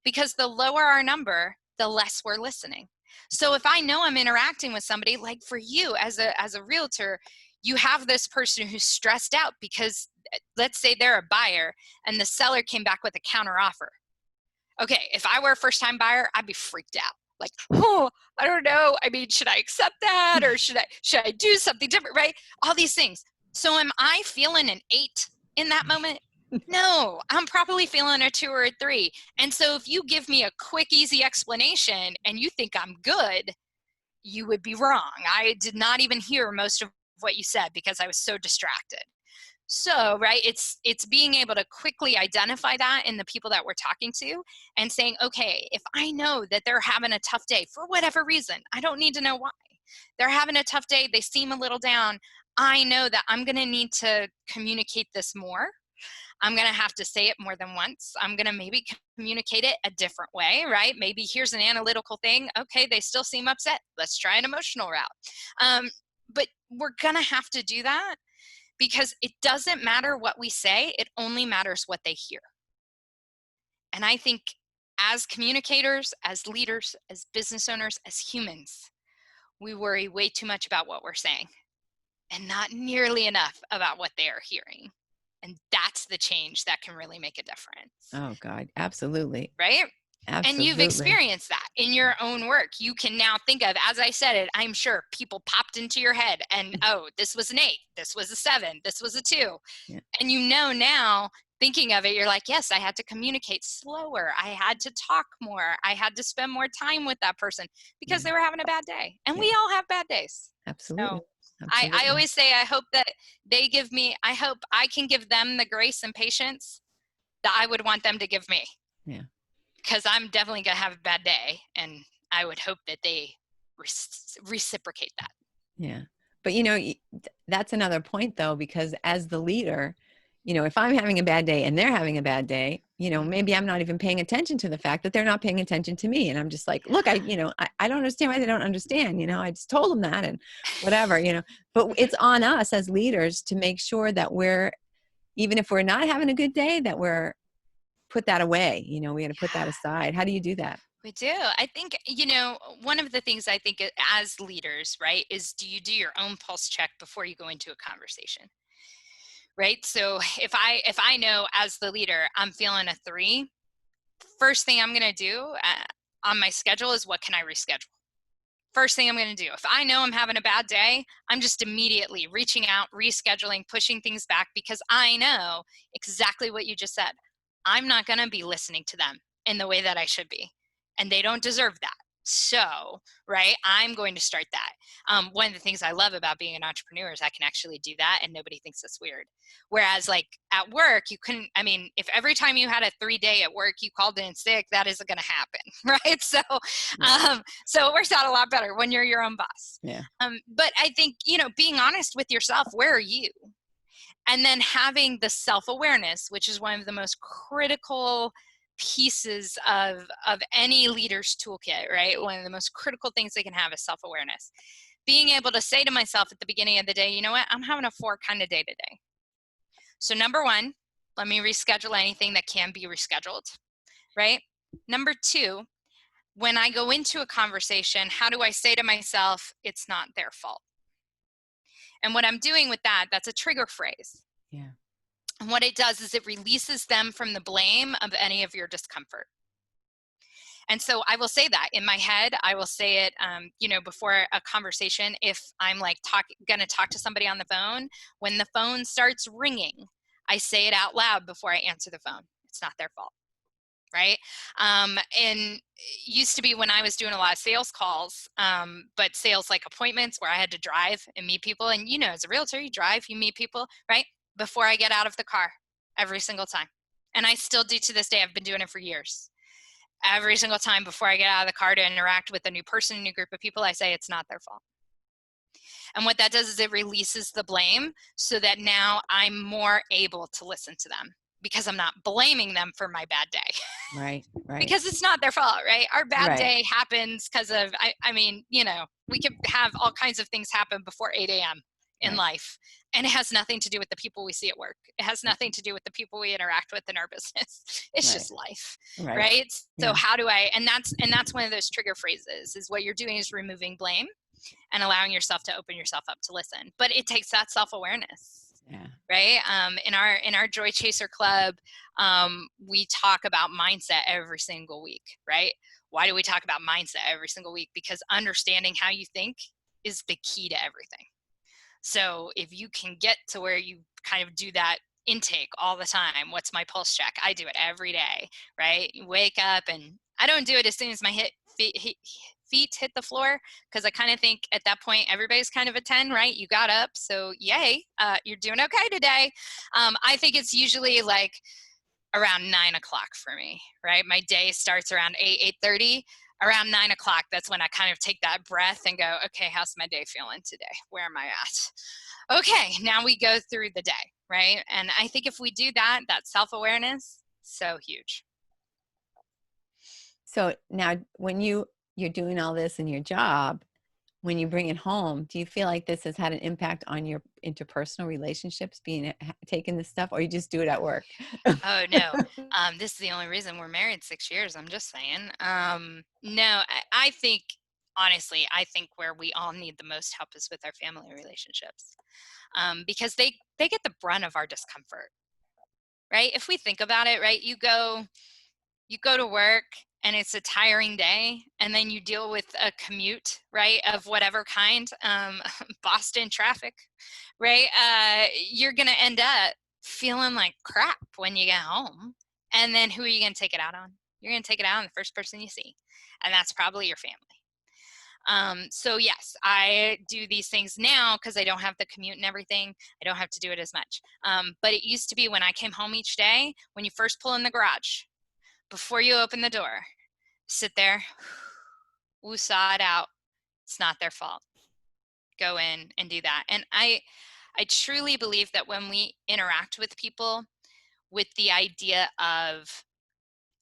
Because the lower our number, the less we're listening. So if I know I'm interacting with somebody, like for you as a realtor, you have this person who's stressed out because let's say they're a buyer and the seller came back with a counter offer. Okay, if I were a first time buyer, I'd be freaked out. Like, oh, I don't know. I mean, should I accept that, or should I do something different, right? All these things. So am I feeling an 8 in that moment? No, I'm probably feeling a 2 or a 3. And so if you give me a quick, easy explanation and you think I'm good, you would be wrong. I did not even hear most of what you said because I was so distracted. So, right, it's being able to quickly identify that in the people that we're talking to and saying, okay, if I know that they're having a tough day for whatever reason, I don't need to know why. They're having a tough day, they seem a little down. I know that I'm going to need to communicate this more. I'm going to have to say it more than once. I'm going to maybe communicate it a different way, right? Maybe here's an analytical thing. Okay, they still seem upset. Let's try an emotional route. But we're going to have to do that because it doesn't matter what we say. It only matters what they hear. And I think as communicators, as leaders, as business owners, as humans, we worry way too much about what we're saying and not nearly enough about what they are hearing. And that's the change that can really make a difference. Oh, God. Absolutely. Right? Absolutely. And you've experienced that in your own work. You can now think of, as I said it, I'm sure people popped into your head and, oh, this was an 8, this was a 7, this was a 2. Yeah. And you know now, thinking of it, you're like, yes, I had to communicate slower. I had to talk more. I had to spend more time with that person because they were having a bad day. And we all have bad days. Absolutely. So I always say, I hope that they give me, I hope I can give them the grace and patience that I would want them to give me. Yeah. Because I'm definitely going to have a bad day. And I would hope that they reciprocate that. Yeah. But, that's another point, though, because as the leader, if I'm having a bad day and they're having a bad day, maybe I'm not even paying attention to the fact that they're not paying attention to me. And I'm just like, look, I don't understand why they don't understand. I just told them that and whatever, but it's on us as leaders to make sure that even if we're not having a good day, that we're put that away. We got to put that aside. How do you do that? We do. I think, one of the things I think as leaders, right, is do you do your own pulse check before you go into a conversation? Right? So if I know as the leader, I'm feeling a 3, first thing I'm going to do on my schedule is what can I reschedule? First thing I'm going to do. If I know I'm having a bad day, I'm just immediately reaching out, rescheduling, pushing things back because I know exactly what you just said. I'm not going to be listening to them in the way that I should be. And they don't deserve that. So, right, I'm going to start that. One of the things I love about being an entrepreneur is I can actually do that and nobody thinks it's weird. Whereas like at work, you couldn't, if every time you had a 3-day at work, you called in sick, that isn't going to happen, right? So, so it works out a lot better when you're your own boss. Yeah. But I think, being honest with yourself, where are you? And then having the self-awareness, which is one of the most critical pieces of any leader's toolkit, right? One of the most critical things they can have is self-awareness. being able to say to myself at the beginning of the day, you know what, I'm having a 4 kind of day today. So number 1, let me reschedule anything that can be rescheduled, right? Number 2, when I go into a conversation, how do I say to myself, it's not their fault? And what I'm doing with that, that's a trigger phrase. Yeah. And what it does is it releases them from the blame of any of your discomfort. And so I will say that in my head, I will say it, before a conversation, if I'm like going to talk to somebody on the phone, when the phone starts ringing, I say it out loud before I answer the phone. It's not their fault. Right. And it used to be when I was doing a lot of sales calls, but sales like appointments where I had to drive and meet people. And, as a realtor, you drive, you meet people, right? Before I get out of the car every single time. And I still do to this day. I've been doing it for years. Every single time before I get out of the car to interact with a new person, a new group of people, I say it's not their fault. And what that does is it releases the blame so that now I'm more able to listen to them because I'm not blaming them for my bad day. Right. Because it's not their fault, right? Our bad Right. day happens because of, we could have all kinds of things happen before 8 a.m. in life. And it has nothing to do with the people we see at work. It has nothing to do with the people we interact with in our business. It's just life, right? So how do I, and that's one of those trigger phrases is what you're doing is removing blame and allowing yourself to open yourself up to listen. But it takes that self-awareness. Yeah. Right. In our Joy Chaser Club, we talk about mindset every single week. Right. Why do we talk about mindset every single week? Because understanding how you think is the key to everything. So if you can get to where you kind of do that intake all the time, what's my pulse check? I do it every day. Right. You wake up, and I don't do it as soon as my feet hit the floor, because I kind of think at that point everybody's kind of a 10, right? You got up, so yay, you're doing okay today. I think it's usually like around 9 o'clock for me, right? My day starts around 8:30. Around 9 o'clock, that's when I kind of take that breath and go, okay, how's my day feeling today? Where am I at? Okay, now we go through the day, right? And I think if we do that self-awareness, so huge. So now when you're doing all this in your job, when you bring it home, do you feel like this has had an impact on your interpersonal relationships, taking this stuff, or you just do it at work? Oh, no. This is the only reason we're married 6 years. I'm just saying. No, I think, honestly, I think where we all need the most help is with our family relationships, because they get the brunt of our discomfort, right? If we think about it, right, you go to work and it's a tiring day, and then you deal with a commute, right, of whatever kind, Boston traffic, right? You're going to end up feeling like crap when you get home. And then who are you going to take it out on? You're going to take it out on the first person you see. And that's probably your family. So yes, I do these things now because I don't have the commute and everything. I don't have to do it as much. But it used to be when I came home each day, when you first pull in the garage, before you open the door, sit there, woosah it out. It's not their fault. Go in and do that. And I truly believe that when we interact with people with the idea of,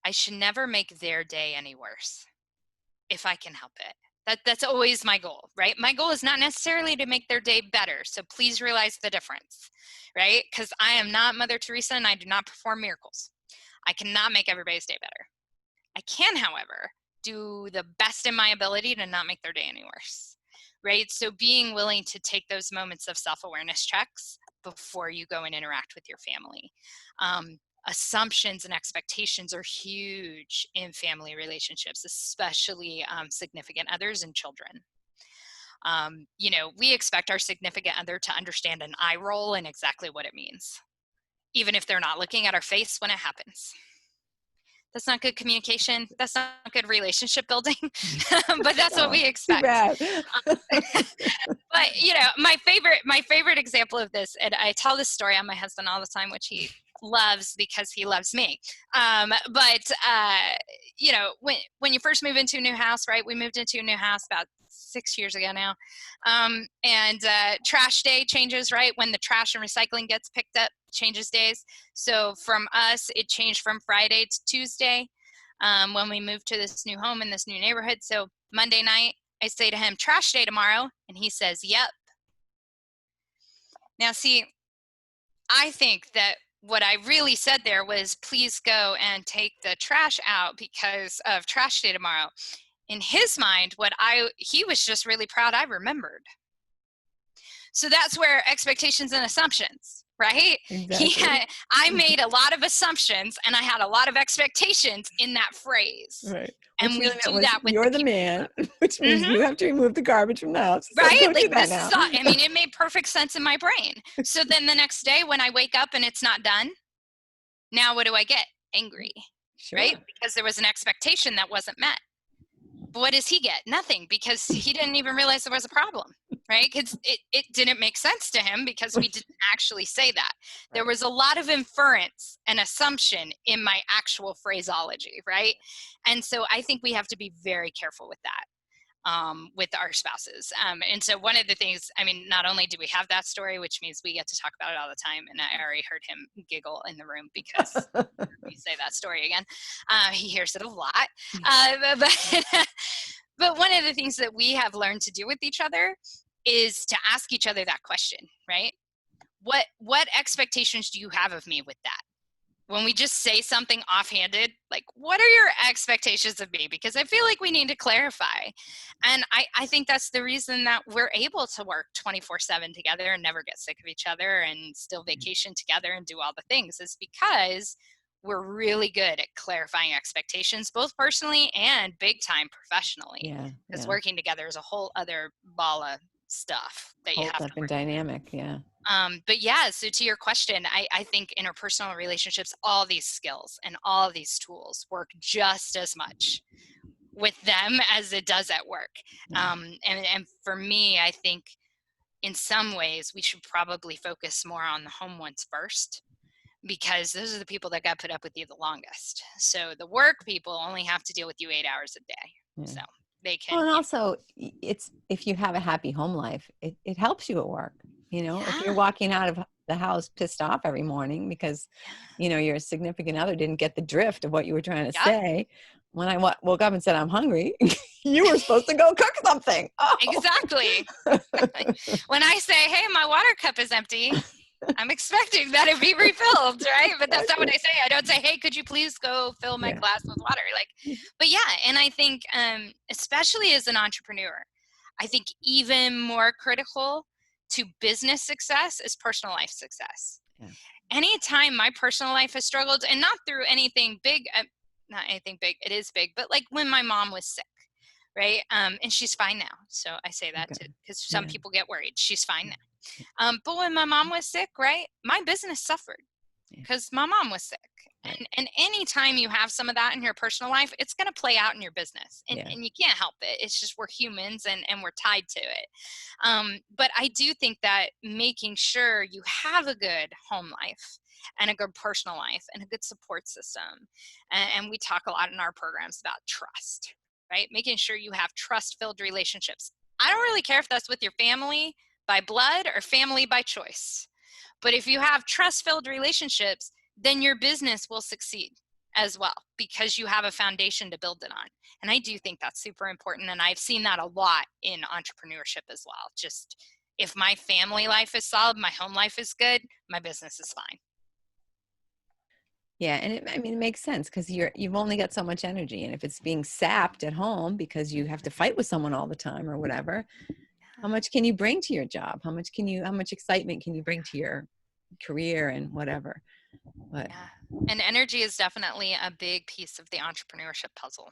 I should never make their day any worse if I can help it. That's always my goal, right? My goal is not necessarily to make their day better. So please realize the difference, right? Because I am not Mother Teresa and I do not perform miracles. I cannot make everybody's day better. I can, however, do the best in my ability to not make their day any worse, right? So being willing to take those moments of self-awareness checks before you go and interact with your family. Assumptions and expectations are huge in family relationships, especially significant others and children. We expect our significant other to understand an eye roll and exactly what it means, even if they're not looking at our face when it happens. That's not good communication. That's not good relationship building, but that's what we expect. But my favorite example of this, and I tell this story on my husband all the time, which he loves because he loves me. When you first move into a new house, right? We moved into a new house about 6 years ago now. And trash day changes, right? When the trash and recycling gets picked up, changes days. So from us, it changed from Friday to Tuesday when we moved to this new home in this new neighborhood. So Monday night, I say to him, trash day tomorrow. And he says, yep. Now, see, I think that what I really said there was, please go and take the trash out because of trash day tomorrow. In his mind, he was just really proud I remembered. So that's where expectations and assumptions, right? Exactly. I made a lot of assumptions and I had a lot of expectations in that phrase. Right. And Which we really do meant was, that with the you're the people. man, which means Mm-hmm. you have to remove the garbage from the house. So Right? go do Like that this now. is, I mean, it made perfect sense in my brain. So then the next day when I wake up and it's not done, now what do I get? Angry, Sure. right? Because there was an expectation that wasn't met. But what does he get? Nothing, because he didn't even realize there was a problem, right? Because it didn't make sense to him because we didn't actually say that. There was a lot of inference and assumption in my actual phraseology, right? And so I think we have to be very careful with that. With our spouses. And so one of the things, I mean, not only do we have that story, which means we get to talk about it all the time, and I already heard him giggle in the room because we say that story again. He hears it a lot. But one of the things that we have learned to do with each other is to ask each other that question, right? What expectations do you have of me with that? When we just say something offhanded, like, what are your expectations of me? Because I feel like we need to clarify. And I think that's the reason that we're able to work 24/7 together and never get sick of each other and still vacation together and do all the things, is because we're really good at clarifying expectations, both personally and big time professionally. Yeah. Because Yeah. working together is a whole other ball of stuff that you Whole have to different work. dynamic. Yeah. But yeah, so to your question, I think interpersonal relationships, all these skills and all these tools work just as much with them as it does at work. Yeah. And for me, I think in some ways we should probably focus more on the home ones first, because those are the people that got put up with you the longest. So the work people only have to deal with you 8 hours a day. Yeah. So they can. Well, and also, it's, if you have a happy home life, it helps you at work. You know, if you're Yeah. walking out of the house pissed off every morning because, you know, your significant other didn't get the drift of what you were trying to Yep. say. When I woke up and said, I'm hungry, you were supposed to go cook something. Oh. Exactly. When I say, hey, my water cup is empty, I'm expecting that it be refilled, right? But that's not what I say. I don't say, hey, could you please go fill my Yeah. glass with water? Like, but yeah, and I think, especially as an entrepreneur, I think even more critical to business success is personal life success. Yeah. Anytime my personal life has struggled, and not through anything big, not anything big, it is big, but like when my mom was sick, right? And she's fine now. So I say that Okay. because some Yeah. people get worried. She's fine now. But when my mom was sick, right, my business suffered Yeah. because my mom was sick. Right. And anytime you have some of that in your personal life, it's going to play out in your business. And, Yeah. and you can't help it. It's just we're humans and we're tied to it. But I do think that making sure you have a good home life and a good personal life and a good support system. And we talk a lot in our programs about trust, right? Making sure you have trust-filled relationships. I don't really care if that's with your family by blood or family by choice. But if you have trust-filled relationships, then your business will succeed as well because you have a foundation to build it on. And I do think that's super important. And I've seen that a lot in entrepreneurship as well. Just if my family life is solid, my home life is good, my business is fine. Yeah, and I mean, it makes sense because you've only got so much energy, and if it's being sapped at home because you have to fight with someone all the time or whatever, how much can you bring to your job? How much excitement can you bring to your career and whatever? But Yeah. And energy is definitely a big piece of the entrepreneurship puzzle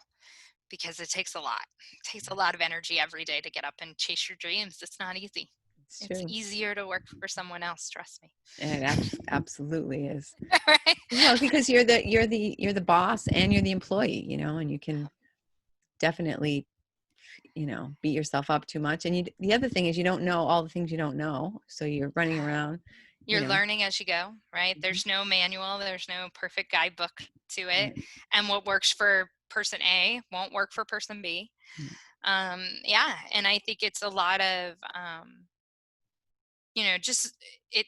because it takes a lot. It takes a lot of energy every day to get up and chase your dreams. It's not easy. it's It's true. easier to work for someone else, trust me. And it absolutely is. Right? Well, because you're the boss and you're the employee, you know, and you can definitely, you know, beat yourself up too much. And the other thing is you don't know all the things you don't know. So you're running around, you You're know. learning as you go, right? Mhm. There's no manual, there's no perfect guidebook to it. Right. And what works for person A won't work for person B. Right. Yeah, and I think it's a lot of, just it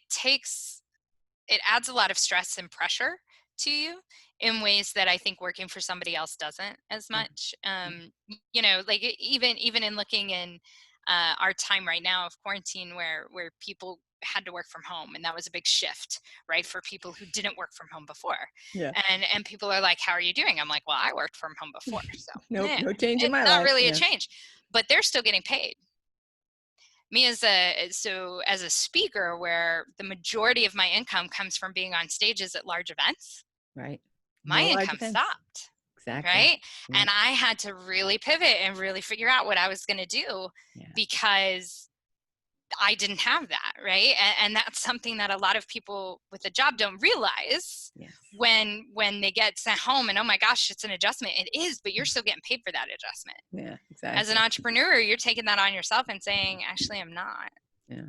adds a lot of stress and pressure to you in ways that I think working for somebody else doesn't as much. Like even in looking in our time right now of quarantine, where people had to work from home, and that was a big shift, right, for people who didn't work from home before. Yeah. And people are like, how are you doing? I'm like, well, I worked from home before, so Nope, no change in it's my not life. really a Yeah. change, but they're still getting paid. Me as a speaker, where the majority of my income comes from being on stages at large events, Right. my No large income events. stopped. Exactly. Right. Yeah. And I had to really pivot and really figure out what I was going to do, Yeah. because I didn't have that. Right. And that's something that a lot of people with a job don't realize Yes. when they get sent home, and, oh my gosh, it's an adjustment. It is, but you're still getting paid for that adjustment. Yeah, As an exactly. entrepreneur, you're taking that on yourself and saying, actually, I'm not. Yeah.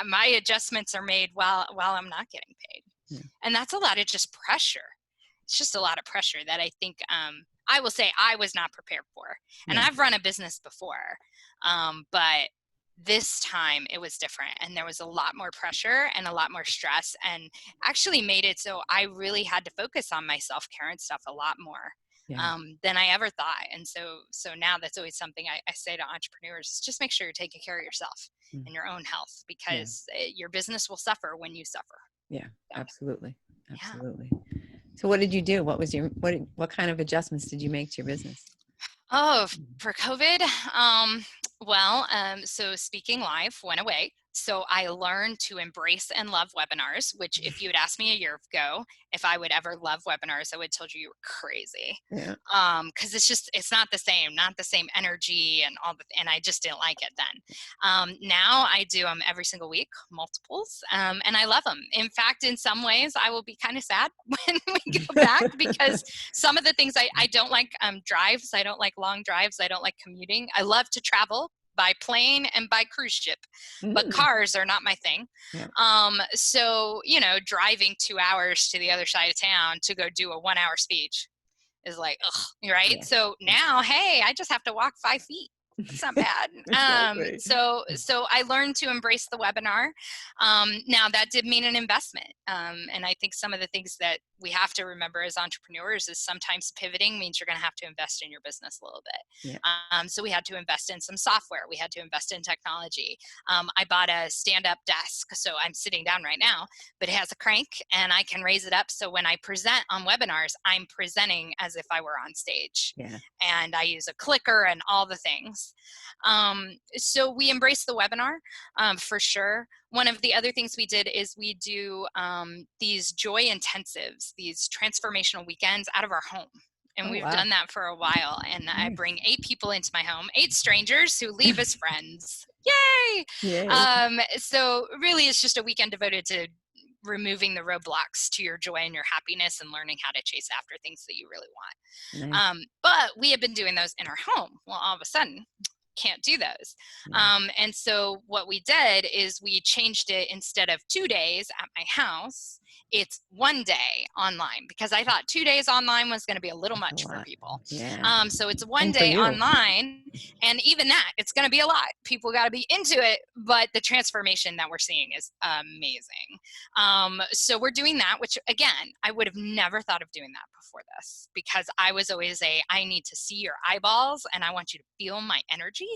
My adjustments are made while I'm not getting paid. Yeah. And that's a lot of just pressure. It's just a lot of pressure that I think I will say I was not prepared for. And Yeah. I've run a business before, but this time it was different, and there was a lot more pressure and a lot more stress, and actually made it so I really had to focus on my self-care and stuff a lot more Yeah. than I ever thought. And so now that's always something I say to entrepreneurs: just make sure you're taking care of yourself and your own health, because your business will suffer when you suffer. Yeah, So, absolutely. yeah. Absolutely. So what did you do? What kind of adjustments did you make to your business? Oh, for COVID? So speaking live went away. So I learned to embrace and love webinars, which, if you had asked me a year ago if I would ever love webinars, I would have told you were crazy. Yeah. Because it's not the same energy and and I just didn't like it then. Now I do them every single week, multiples, and I love them. In fact, in some ways, I will be kind of sad when we go back, because some of the things I don't like, drives. I don't like long drives. I don't like commuting. I love to travel by plane and by cruise ship, but cars are not my thing. Yeah. So, driving 2 hours to the other side of town to go do a 1-hour speech is like, ugh, right? Yeah. So now, hey, I just have to walk 5 feet. That's not bad. Exactly. So I learned to embrace the webinar. Now that did mean an investment. And I think some of the things that we have to remember as entrepreneurs is sometimes pivoting means you're going to have to invest in your business a little bit. Yeah. So we had to invest in some software. We had to invest in technology. I bought a stand-up desk. So I'm sitting down right now, but it has a crank and I can raise it up. So when I present on webinars, I'm presenting as if I were on stage. Yeah. And I use a clicker and all the things. So we embrace the webinar for sure. One of the other things we did is we do these joy intensives, these transformational weekends out of our home. And we've done that for a while. And I bring 8 people into my home, 8 strangers who leave as friends. Yay! Yay. So really, it's just a weekend devoted to removing the roadblocks to your joy and your happiness, and learning how to chase after things that you really want. Nice. But we have been doing those in our home. Well, all of a sudden, can't do those. And so what we did is we changed it. Instead of 2 days at my house, it's 1 day online, because I thought 2 days online was going to be a little much for people. Yeah. So it's 1 And for day you. online, and even that, it's going to be a lot. People got to be into it, but the transformation that we're seeing is amazing. So we're doing that, which, again, I would have never thought of doing that before this, because I was always I need to see your eyeballs and I want you to feel my energy.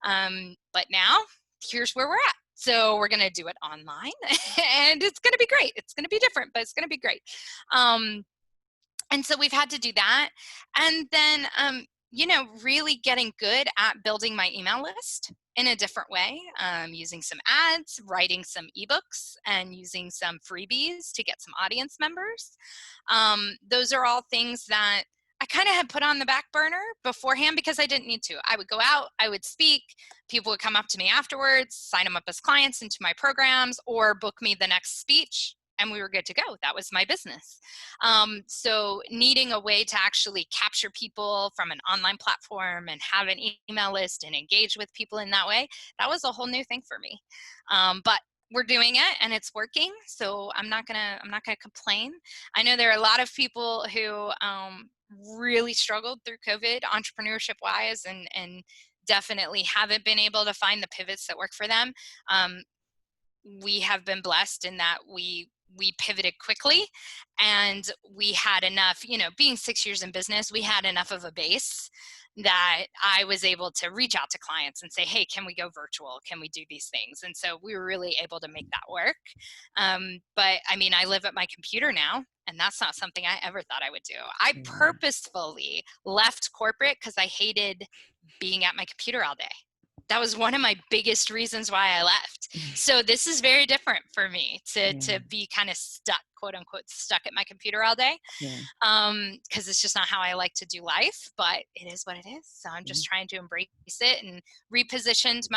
But now here's where we're at. So we're going to do it online and it's going to be great. It's going to be different, but it's going to be great. And so we've had to do that. And then, really getting good at building my email list in a different way, using some ads, writing some ebooks, and using some freebies to get some audience members. Those are all things that I kind of had put on the back burner beforehand because I didn't need to. I would go out, I would speak, people would come up to me afterwards, sign them up as clients into my programs, or book me the next speech, and we were good to go. That was my business. So needing a way to actually capture people from an online platform and have an email list and engage with people in that way, that was a whole new thing for me. But we're doing it and it's working. So I'm not gonna complain. I know there are a lot of people who really struggled through COVID entrepreneurship wise, and definitely haven't been able to find the pivots that work for them. We have been blessed in that we we pivoted quickly, and we had enough, being 6 years in business, we had enough of a base that I was able to reach out to clients and say, hey, can we go virtual? Can we do these things? And so we were really able to make that work. But I mean, I live at my computer now, and that's not something I ever thought I would do. I purposefully left corporate because I hated being at my computer all day. That was one of my biggest reasons why I left. So this is very different for me to be kind of stuck, quote unquote, stuck at my computer all day. Because it's just not how I like to do life, but it is what it is. So I'm just trying to embrace it, and repositioned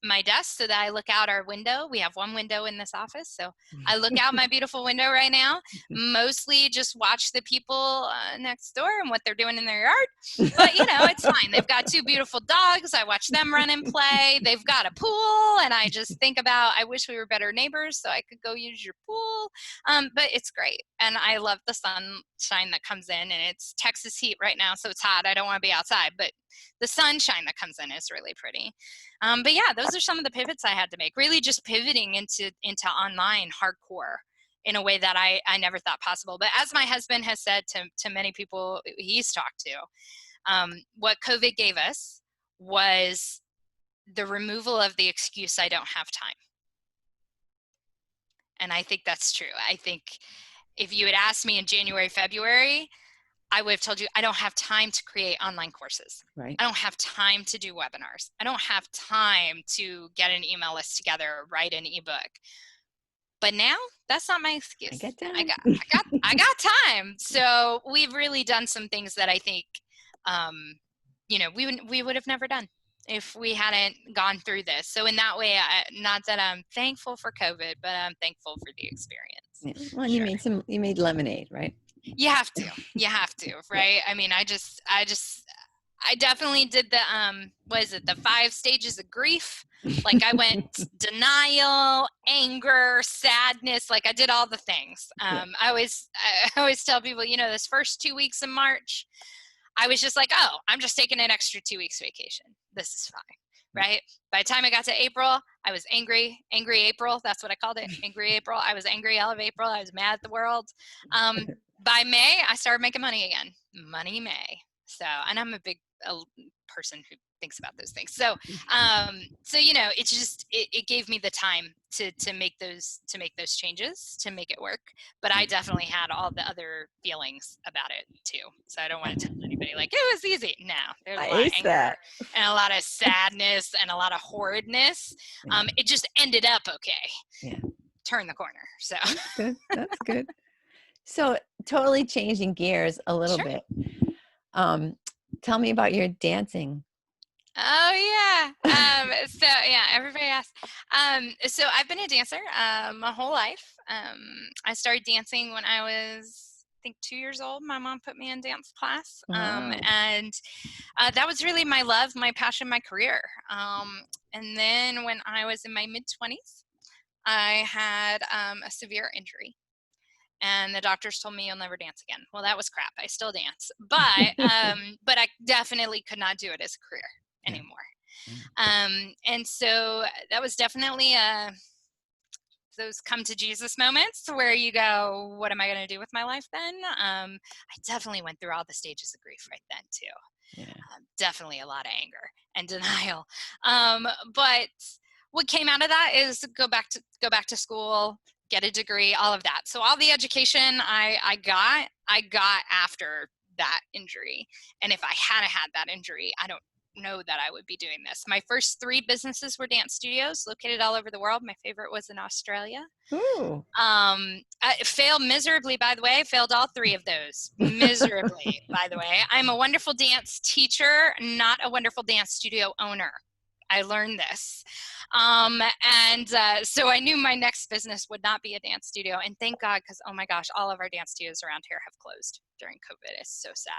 my desk so that I look out our window. We have one window in this office, so I look out my beautiful window right now, mostly just watch the people next door and what they're doing in their yard. But it's fine. They've got 2 beautiful dogs. I watch them run and play. They've got a pool, and I just think about, I wish we were better neighbors so I could go use your pool. But it's great, and I love the sunshine that comes in, and it's Texas heat right now, so it's hot. I don't want to be outside, but the sunshine that comes in is really pretty. But yeah, those are some of the pivots I had to make, really just pivoting into online hardcore in a way that I never thought possible. But as my husband has said to many people he's talked to, what COVID gave us was the removal of the excuse, I don't have time. And I think that's true. I think if you had asked me in January, February, I would have told you, I don't have time to create online courses. Right. I don't have time to do webinars. I don't have time to get an email list together or write an ebook. But now that's not my excuse. I get time. I got time. So we've really done some things that I think, we would have never done if we hadn't gone through this. So in that way, not that I'm thankful for COVID, but I'm thankful for the experience. Yeah. Well, sure. You made lemonade, right? You have to, right? Yeah. I mean, I definitely did the 5 stages of grief. Like I went denial, anger, sadness, like I did all the things. I always tell people, this first 2 weeks in March, I was just like, oh, I'm just taking an extra 2 weeks vacation. This is fine. Right? By the time I got to April, I was angry April. That's what I called it. Angry April. I was angry all of April. I was mad at the world. By May, I started making money again. Money May. So, and I'm a big person who thinks about those things. So, it's just, it gave me the time to make those changes, to make it work. But I definitely had all the other feelings about it too. So I don't want to tell anybody like, it was easy. No, there's a lot of anger and a lot of sadness and a lot of horridness. It just ended up okay. Yeah. Turn the corner. So that's good. That's good. So totally changing gears a little bit. Tell me about your dancing. Oh yeah. Everybody asks. So I've been a dancer my whole life. I started dancing when I was, I think, 2 years old. My mom put me in dance class. And that was really my love, my passion, my career. And then when I was in my mid-20s, I had a severe injury. And the doctors told me you'll never dance again. Well, that was crap. I still dance, but I definitely could not do it as a career anymore. And so that was definitely those come to Jesus moments where you go, what am I going to do with my life then? I definitely went through all the stages of grief right then too. Yeah. Definitely a lot of anger and denial. But what came out of that is go back to school, get a degree, all of that. So all the education I got after that injury. And if I hadn't had that injury, I don't know that I would be doing this. My first 3 businesses were dance studios located all over the world. My favorite was in Australia. Ooh. I failed miserably, by the way. I failed all 3 of those miserably, by the way. I'm a wonderful dance teacher, not a wonderful dance studio owner. I learned this. So I knew my next business would not be a dance studio. And thank God, because, oh my gosh, all of our dance studios around here have closed. during COVID. It's so sad.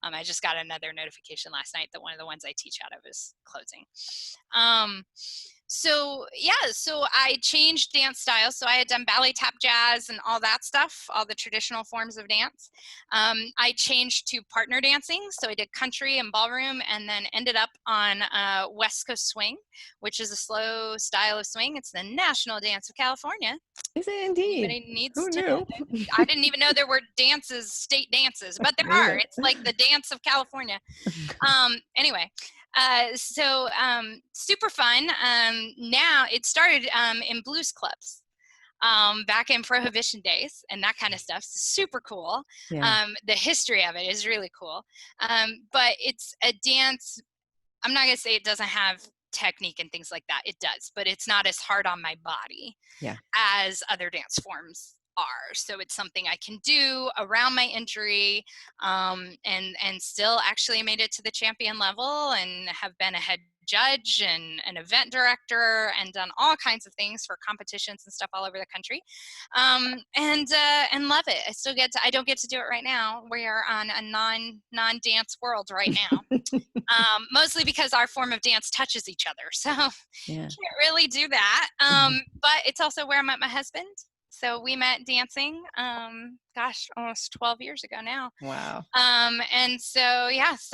I just got another notification last night that one of the ones I teach out of is closing. So I changed dance styles. So I had done ballet, tap, jazz, and all that stuff, all the traditional forms of dance. I changed to partner dancing. So I did country and ballroom, and then ended up on West Coast swing, which is a slow style of swing. It's the national dance of California. Is it indeed? Anybody needs Who to knew? know. I didn't even know there were dances, state dances, but there are. It's like the dance of California. Anyway, super fun. Now it started in blues clubs back in Prohibition days and that kind of stuff. Super cool. Yeah. The history of it is really cool. But it's a dance. I'm not going to say it doesn't have technique and things like that. It does, but it's not as hard on my body as other dance forms are. So it's something I can do around my injury, and still actually made it to the champion level and have been a head judge and an event director and done all kinds of things for competitions and stuff all over the country, and love it. I don't get to do it right now. We are on a non-dance world right now. Mostly because our form of dance touches each other. So can't really do that. But it's also where I met my husband. So we met dancing, almost 12 years ago now. Wow. And so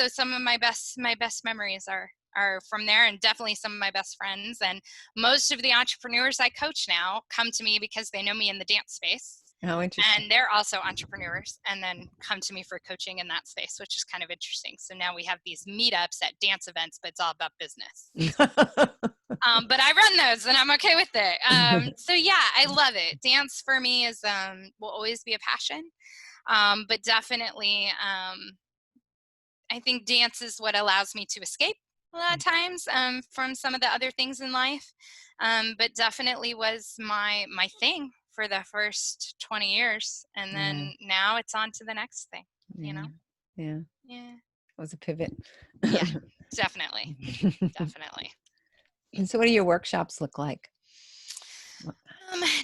some of my best memories are from there, and definitely some of my best friends. And most of the entrepreneurs I coach now come to me because they know me in the dance space. How interesting. And they're also entrepreneurs and then come to me for coaching in that space, which is kind of interesting. So now we have these meetups at dance events, but it's all about business. But I run those and I'm okay with it. I love it. Dance for me is will always be a passion. But definitely, I think dance is what allows me to escape a lot of times from some of the other things in life. But definitely was my thing for the first 20 years. And then now it's on to the next thing, you know? Yeah. Yeah. It was a pivot. Yeah, definitely. Definitely. And so what do your workshops look like?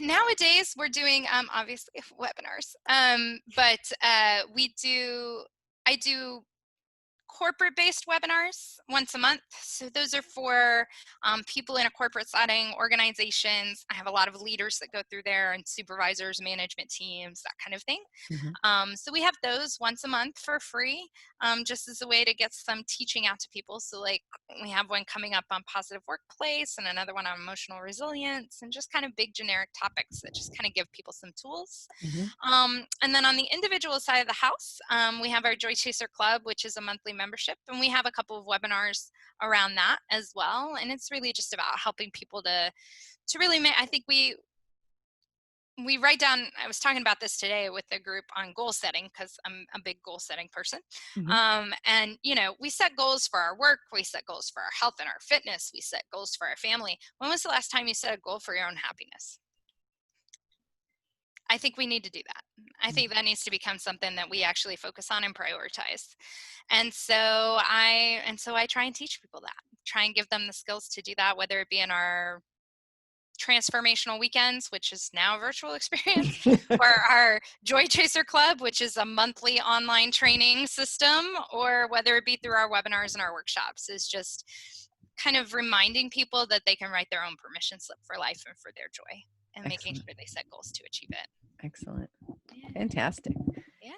Nowadays we're doing obviously webinars, but I do corporate-based webinars once a month. So those are for people in a corporate setting, organizations. I have a lot of leaders that go through there and supervisors, management teams, that kind of thing. So we have those once a month for free, just as a way to get some teaching out to people. So like we have one coming up on positive workplace and another one on emotional resilience and just kind of big generic topics that just kind of give people some tools. And then on the individual side of the house, we have our Joy Chaser Club, which is a monthly membership, and we have a couple of webinars around that as well. And it's really just about helping people to really make, I think we write down, I was talking about this today with a group on goal setting because I'm a big goal setting person. And we set goals for our work, we set goals for our health and our fitness, we set goals for our family. When was the last time you set a goal for your own happiness? I think we need to do that. I think that needs to become something that we actually focus on and prioritize. And so I try and teach people that, try and give them the skills to do that, whether it be in our transformational weekends, which is now a virtual experience, or our Joy Chaser Club, which is a monthly online training system, or whether it be through our webinars and our workshops, is just kind of reminding people that they can write their own permission slip for life and for their joy, and making sure they set goals to achieve it. Excellent. Fantastic. Yeah.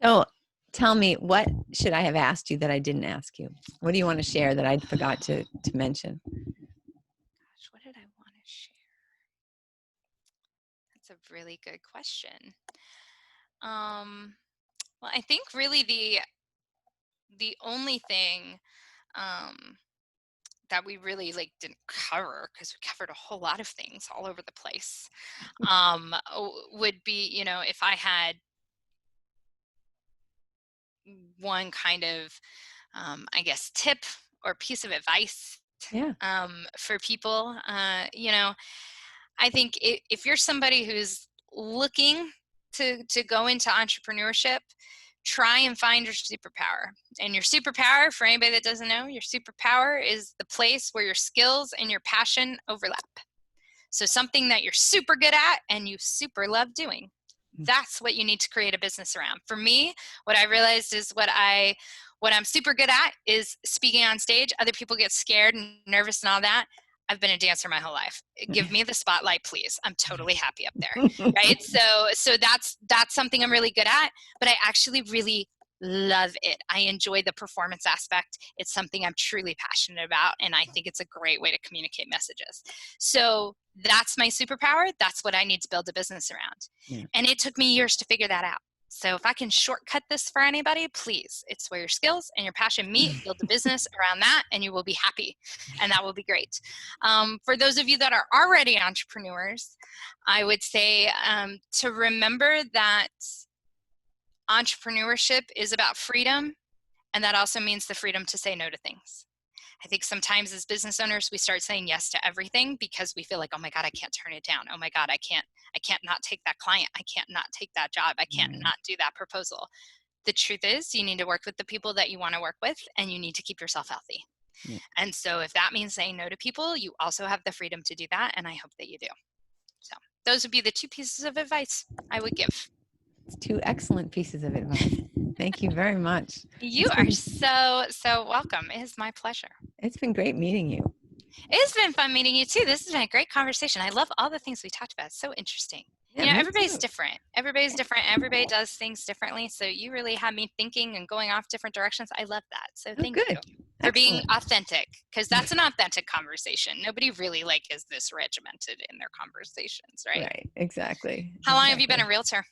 So tell me, what should I have asked you that I didn't ask you? What do you want to share that I forgot to mention? Gosh, what did I want to share? That's a really good question. Well, I think really the only thing that we really didn't cover, because we covered a whole lot of things all over the place, would be, if I had one kind of, I guess, tip or piece of advice for people, I think if you're somebody who's looking to go into entrepreneurship, try and find your superpower. And your superpower, for anybody that doesn't know, your superpower is the place where your skills and your passion overlap. So something that you're super good at and you super love doing. That's what you need to create a business around. For me, what I realized is what I'm super good at is speaking on stage. Other people get scared and nervous and all that. I've been a dancer my whole life. Give me the spotlight, please. I'm totally happy up there, right? So that's something I'm really good at, but I actually really love it. I enjoy the performance aspect. It's something I'm truly passionate about, and I think it's a great way to communicate messages. So that's my superpower. That's what I need to build a business around. Yeah. And it took me years to figure that out. So if I can shortcut this for anybody, please, it's where your skills and your passion meet. Build a business around that, and you will be happy, and that will be great. For those of you that are already entrepreneurs, I would say to remember that entrepreneurship is about freedom, and that also means the freedom to say no to things. I think sometimes as business owners, we start saying yes to everything because we feel like, oh my God, I can't turn it down. Oh my God, I can't not take that client. I can't not take that job. I can't not do that proposal. The truth is, you need to work with the people that you want to work with, and you need to keep yourself healthy. Yeah. And so if that means saying no to people, you also have the freedom to do that, and I hope that you do. So those would be the 2 pieces of advice I would give. 2 excellent pieces of advice. Thank you very much. You are so welcome. It is my pleasure. It's been great meeting you. It's been fun meeting you too. This has been a great conversation. I love all the things we talked about. It's so interesting. Yeah, everybody's different. Everybody's different. Everybody does things differently. So you really had me thinking and going off different directions. I love that. So thank you for being authentic, because that's an authentic conversation. Nobody really is this regimented in their conversations, right? Right. Exactly. How long have you been a realtor?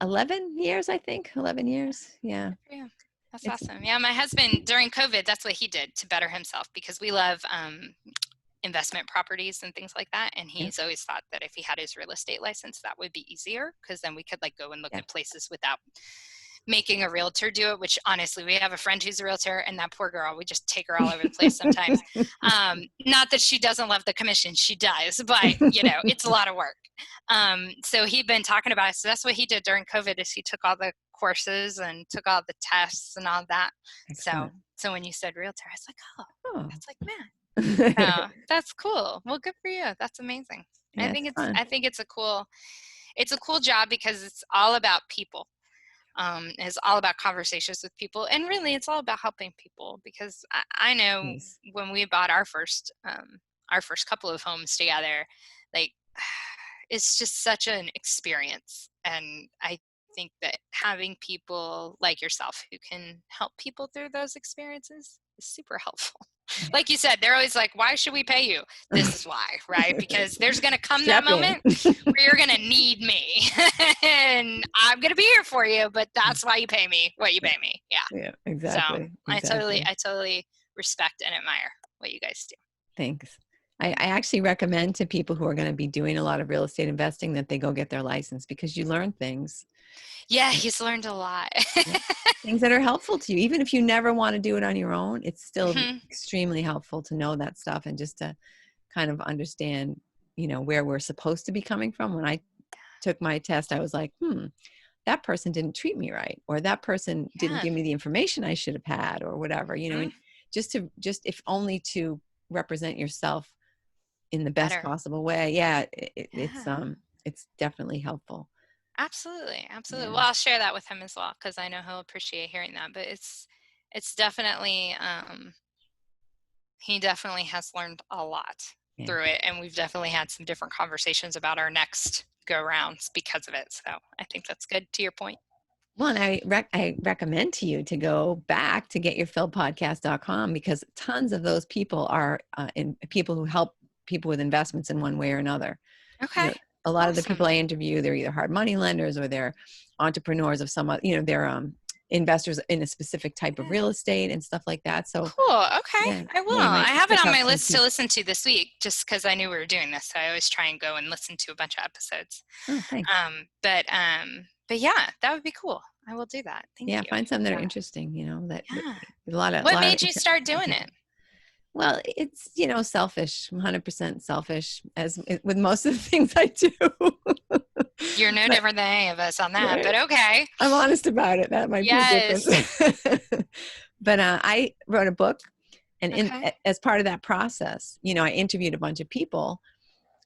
11 years, I think. 11 years. Yeah. Yeah. That's awesome. Yeah. My husband, during COVID, that's what he did to better himself, because we love investment properties and things like that. And he's always thought that if he had his real estate license, that would be easier, because then we could go and look at places without making a realtor do it, which honestly, we have a friend who's a realtor, and that poor girl, we just take her all over the place sometimes. Not that she doesn't love the commission, she does, but it's a lot of work. So he'd been talking about it. So that's what he did during COVID, is he took all the courses and took all the tests and all that. Excellent. So when you said realtor, I was like, oh. That's man. That's cool. Well, good for you. That's amazing. Yeah, I think it's a cool job, because it's all about people. It's all about conversations with people, and really it's all about helping people, because I know when we bought our first couple of homes together, it's just such an experience. And I think that having people like yourself who can help people through those experiences is super helpful. Like you said, they're always like, why should we pay you? This is why, right? Because there's going to come that moment where you're going to need me, and I'm going to be here for you, but that's why you pay me what you pay me. Yeah, exactly. So I totally respect and admire what you guys do. Thanks. I actually recommend to people who are going to be doing a lot of real estate investing that they go get their license, because you learn things. Yeah, he's learned a lot. Things that are helpful to you. Even if you never want to do it on your own, it's still extremely helpful to know that stuff, and just to kind of understand, where we're supposed to be coming from. When I took my test, I was like, that person didn't treat me right, or that person didn't give me the information I should have had, or whatever, and just if only to represent yourself in the best possible way. Yeah. It's definitely helpful. Absolutely. Yeah. Well, I'll share that with him as well, because I know he'll appreciate hearing that. But it's definitely he definitely has learned a lot through it, and we've definitely had some different conversations about our next go rounds because of it. So I think that's good, to your point. Well, and I recommend to you to go back to getyourfillpodcast.com, because tons of those people are people who help people with investments in one way or another. Okay. A lot of the people I interview, they're either hard money lenders, or they're entrepreneurs of some, they're investors in a specific type of real estate and stuff like that. So cool. Okay. I will. I have it on my list to listen to this week, just because I knew we were doing this. So I always try and go and listen to a bunch of episodes. Oh, thanks. But yeah, that would be cool. I will do that. Thank you. Yeah, find some that are interesting, that a lot of. What made you start doing it? Well, it's, selfish, 100% selfish, as with most of the things I do. You're no different than any of us on that, right? But okay. I'm honest about it. That might be a difference. But I wrote a book, and as part of that process, I interviewed a bunch of people,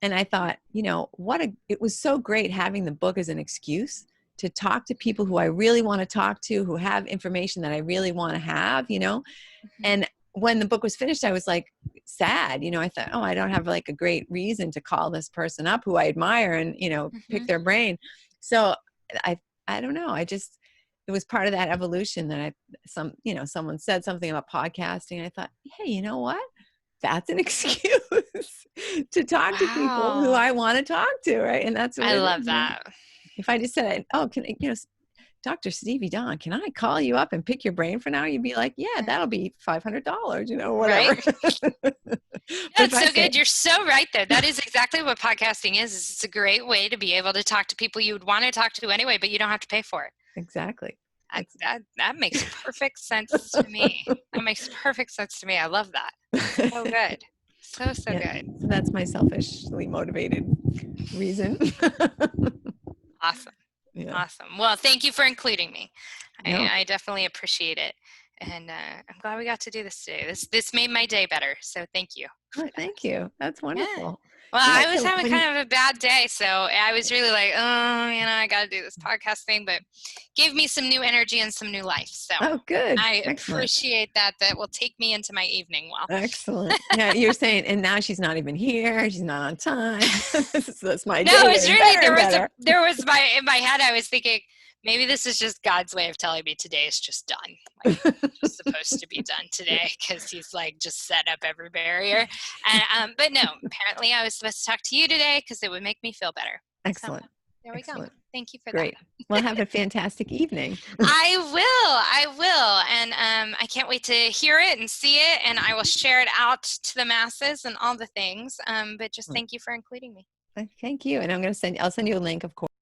And I thought, it was so great having the book as an excuse to talk to people who I really want to talk to, who have information that I really want to have, Mhm. And when the book was finished, I was like sad, I thought, oh, I don't have like a great reason to call this person up who I admire and, pick Mhm. their brain. So I, I don't know. It was part of that evolution that someone said something about podcasting. And I thought, hey, you know what? That's an excuse to talk to people who Wow. I want to talk to. Right. And that's what I it love is. that. If I just said, oh, Dr. Stevie Dawn, can I call you up and pick your brain for now? You'd be like, yeah, that'll be $500, whatever. Right? But if That's I so say, good. You're so right there. That is exactly what podcasting is. It's a great way to be able to talk to people you would want to talk to anyway, but you don't have to pay for it. exactly. That makes perfect sense to me. That makes perfect sense to me. I love that. So good. So Yeah, good. so that's my selfishly motivated reason. Awesome. Yeah. Awesome. Well, thank you for including me. No, I definitely appreciate it. And I'm glad we got to do this today. This made my day better. So thank you for well, that. thank you. That's Yeah. wonderful. Well, Yeah. I was So having kind of a bad day, so I was really like, oh, I got to do this podcast thing, but gave me some new energy and some new life. So oh, good. I Excellent. appreciate that. That will take me into my evening well. Excellent. Yeah, you're saying, and now she's not even here. She's not on time. That's my No, day it's getting really better and better. there was my in my head. I was thinking maybe this is just God's way of telling me today is just done. Like it's just supposed to be done today because He's like just set up every barrier. And but no, apparently I was supposed to talk to you today because it would make me feel better. So Excellent. there we go. Excellent. Thank you for that. Great. Well, have a fantastic evening. I will, and I can't wait to hear it and see it, and I will share it out to the masses and all the things. But just thank you for including me. Thank you. And I'll send you a link, of course.